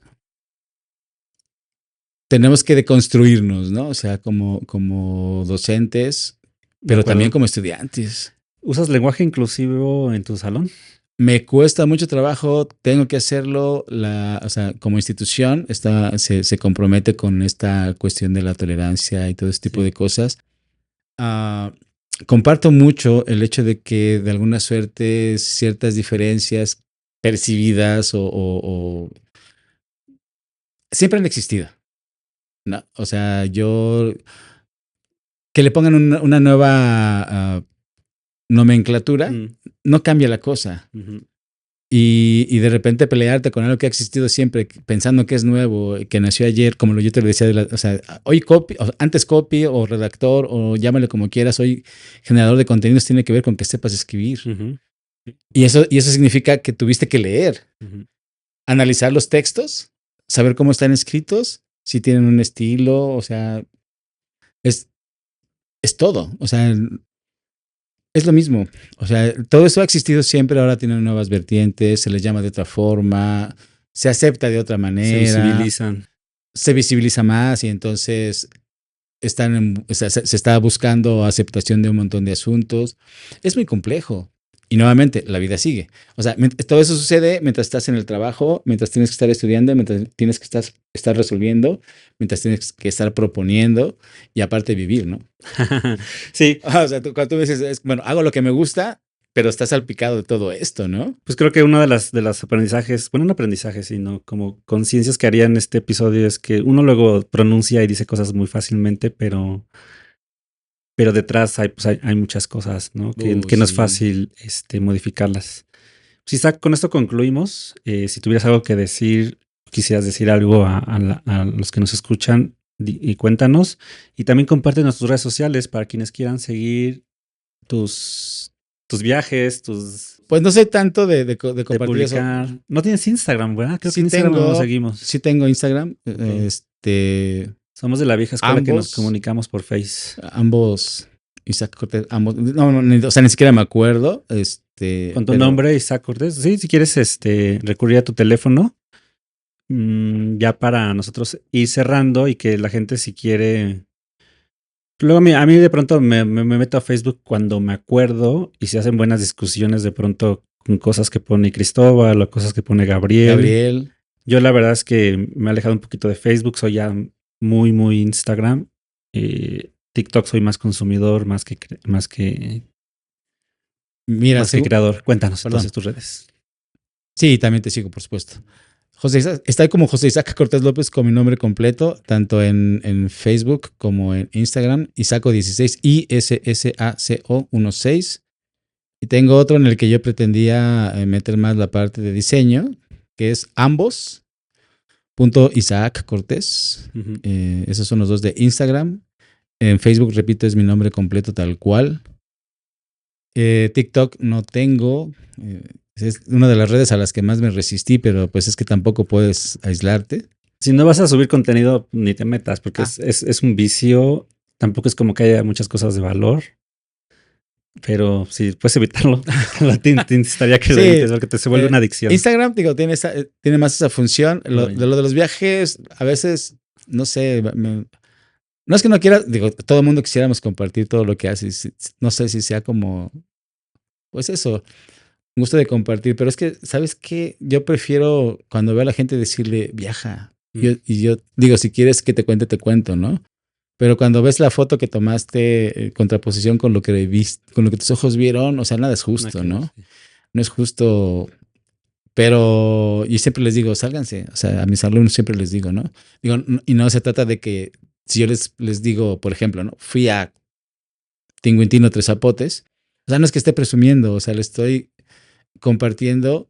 tenemos que deconstruirnos, ¿no? O sea, como docentes, De pero también acuerdo. como estudiantes. ¿Usas lenguaje inclusivo en tu salón? Me cuesta mucho trabajo, tengo que hacerlo, o sea, como institución se compromete con esta cuestión de la tolerancia y todo ese tipo Sí. de cosas. Ah, comparto mucho el hecho de que de alguna suerte ciertas diferencias percibidas o siempre han existido, ¿no? O sea, que le pongan una nueva nomenclatura, Mm, no cambia la cosa. ujú. Y de repente pelearte con algo que ha existido siempre, pensando que es nuevo, que nació ayer, como yo te lo decía, o sea, hoy copy, antes copy o redactor o llámale como quieras, hoy generador de contenidos tiene que ver con que sepas escribir. Ujú. Y eso significa que tuviste que leer, Ujú. analizar los textos, saber cómo están escritos, si tienen un estilo, o sea, es, es todo. O sea, es lo mismo. O sea, todo eso ha existido siempre, ahora tienen nuevas vertientes, se les llama de otra forma, se acepta de otra Se manera, visibilizan. se visibiliza más y entonces o sea, se está buscando aceptación de un montón de asuntos. Es muy complejo. Y nuevamente, la vida sigue. O sea, todo eso sucede mientras estás en el trabajo, mientras tienes que estar estudiando, mientras tienes que estar resolviendo, mientras tienes que estar proponiendo y aparte vivir, ¿no? Sí, O sea, cuando tú me dices, bueno, hago lo que me gusta, pero estás salpicado de todo esto, ¿no? pues creo que uno de las aprendizajes, bueno, un aprendizaje, sino como conciencias que haría en este episodio es que uno luego pronuncia y dice cosas muy fácilmente, pero detrás hay, pues hay muchas cosas, ¿no? Que no es Sí. fácil modificarlas. Pues Isaac, con esto concluimos. Si tuvieras algo que decir, quisieras decir algo a los que nos escuchan, y cuéntanos. Y también comparte tus redes sociales para quienes quieran seguir tus viajes, Pues no sé tanto de de compartir eso. publicar. No tienes Instagram, ¿verdad? Creo que Sí en Instagram no nos tengo, seguimos. sí tengo Instagram. Ok. Somos de la vieja escuela que nos Ambos, comunicamos por Face. ambos, Isaac Cortés, ambos, no, o sea, ni siquiera me acuerdo, Con tu pero nombre, Isaac Cortés. Sí, si quieres recurrir a tu teléfono, ya para nosotros ir cerrando y que la gente si quiere. Luego a mí de pronto me meto a Facebook cuando me acuerdo y se hacen buenas discusiones de pronto con cosas que pone Cristóbal o cosas que pone Gabriel. Gabriel, Yo la verdad es que me he alejado un poquito de Facebook, soy ya muy Instagram. TikTok soy más consumidor, mira, más que creador. Cuéntanos entonces perdón. tus redes. Sí, también te sigo, por supuesto. Está como José Isaac Cortés López con mi nombre completo, tanto en Facebook como en Instagram, Isaco16, ISSACO16. Y tengo otro en el que yo pretendía meter más la parte de diseño, que es ambos. Isaac Cortés. Ujú. Esos son los dos de Instagram. En Facebook, repito, es mi nombre completo tal cual. TikTok no tengo. Es una de las redes a las que más me resistí, pero pues es que tampoco puedes aislarte. Si no vas a subir contenido, ni te metas, porque Ah, es un vicio. Tampoco es como que haya muchas cosas de valor. Pero si puedes evitarlo, te insistaría que lo Sí, evites porque se vuelve una adicción. Instagram, digo, tiene más esa función. Vaya. De los viajes, a veces, no sé, no es que no quiera, digo, todo el mundo quisiéramos compartir todo lo que haces. No sé si sea como, pues eso, un gusto de compartir, pero es que, ¿sabes qué? Yo prefiero cuando veo a la gente decirle, viaja. Y yo digo, si quieres que te cuente, te cuento, ¿no? Pero cuando ves la foto que tomaste, contraposición con lo que viste, con lo que tus ojos vieron, o sea, nada es justo, ¿no? Sí. No es justo, pero y siempre les digo, sálganse. O sea, a mis alumnos siempre les digo, ¿no? Digo, y no se trata de que si yo les digo, por ejemplo, ¿no? Fui a Tinguintino, Tres Zapotes. O sea, no es que esté presumiendo, o sea, le estoy compartiendo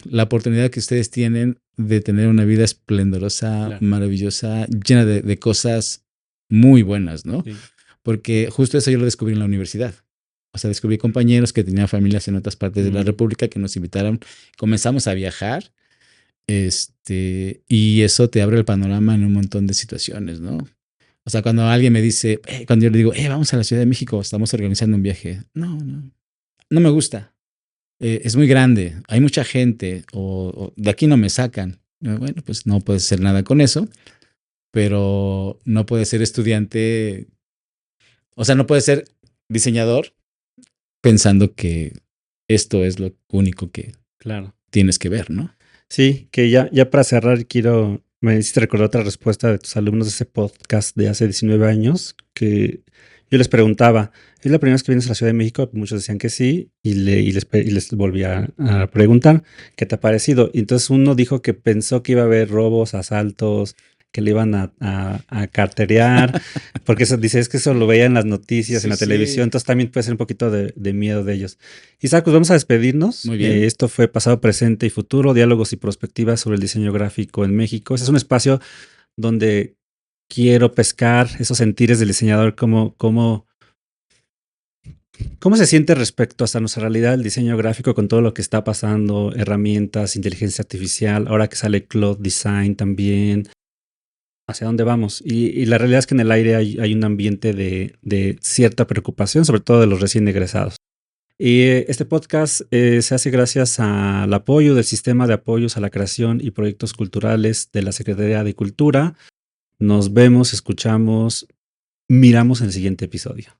la oportunidad que ustedes tienen de tener una vida esplendorosa, Claro. maravillosa, llena de cosas muy buenas, ¿no? Sí. Porque justo eso yo lo descubrí en la universidad. O sea, descubrí compañeros que tenían familias en otras partes de la República que nos invitaron. Comenzamos a viajar. Y eso te abre el panorama en un montón de situaciones, ¿no? O sea, cuando alguien me dice, cuando yo le digo, vamos a la Ciudad de México, estamos organizando un viaje. No me gusta. Es muy grande, hay mucha gente, o de aquí no me sacan. Bueno, pues no puedes hacer nada con eso, pero no puedes ser estudiante, o sea, no puedes ser diseñador pensando que esto es lo único que Claro. tienes que ver, ¿no? Sí, que ya para cerrar me hiciste recordar otra respuesta de tus alumnos de ese podcast de hace 19 años, que yo les preguntaba, ¿es la primera vez que vienes a la Ciudad de México? Muchos decían que sí, y les volví a preguntar, ¿qué te ha parecido? Y entonces uno dijo que pensó que iba a haber robos, asaltos, que le iban a carterear, porque eso dice, es que eso lo veía en las noticias, Sí, en la sí. televisión, entonces también puede ser un poquito de miedo de ellos. Isaac, pues vamos a despedirnos. Muy bien. Esto fue Pasado, Presente y Futuro, diálogos y perspectivas sobre el diseño gráfico en México. Ese es un espacio donde quiero pescar esos sentires del diseñador, cómo se siente respecto hasta nuestra realidad del diseño gráfico con todo lo que está pasando, herramientas, inteligencia artificial, ahora que sale Cloud Design también, hacia dónde vamos. Y la realidad es que en el aire hay un ambiente de cierta preocupación, sobre todo de los recién egresados. Y este podcast se hace gracias al apoyo del Sistema de Apoyos a la Creación y Proyectos Culturales de la Secretaría de Cultura. Nos vemos, escuchamos, miramos en el siguiente episodio.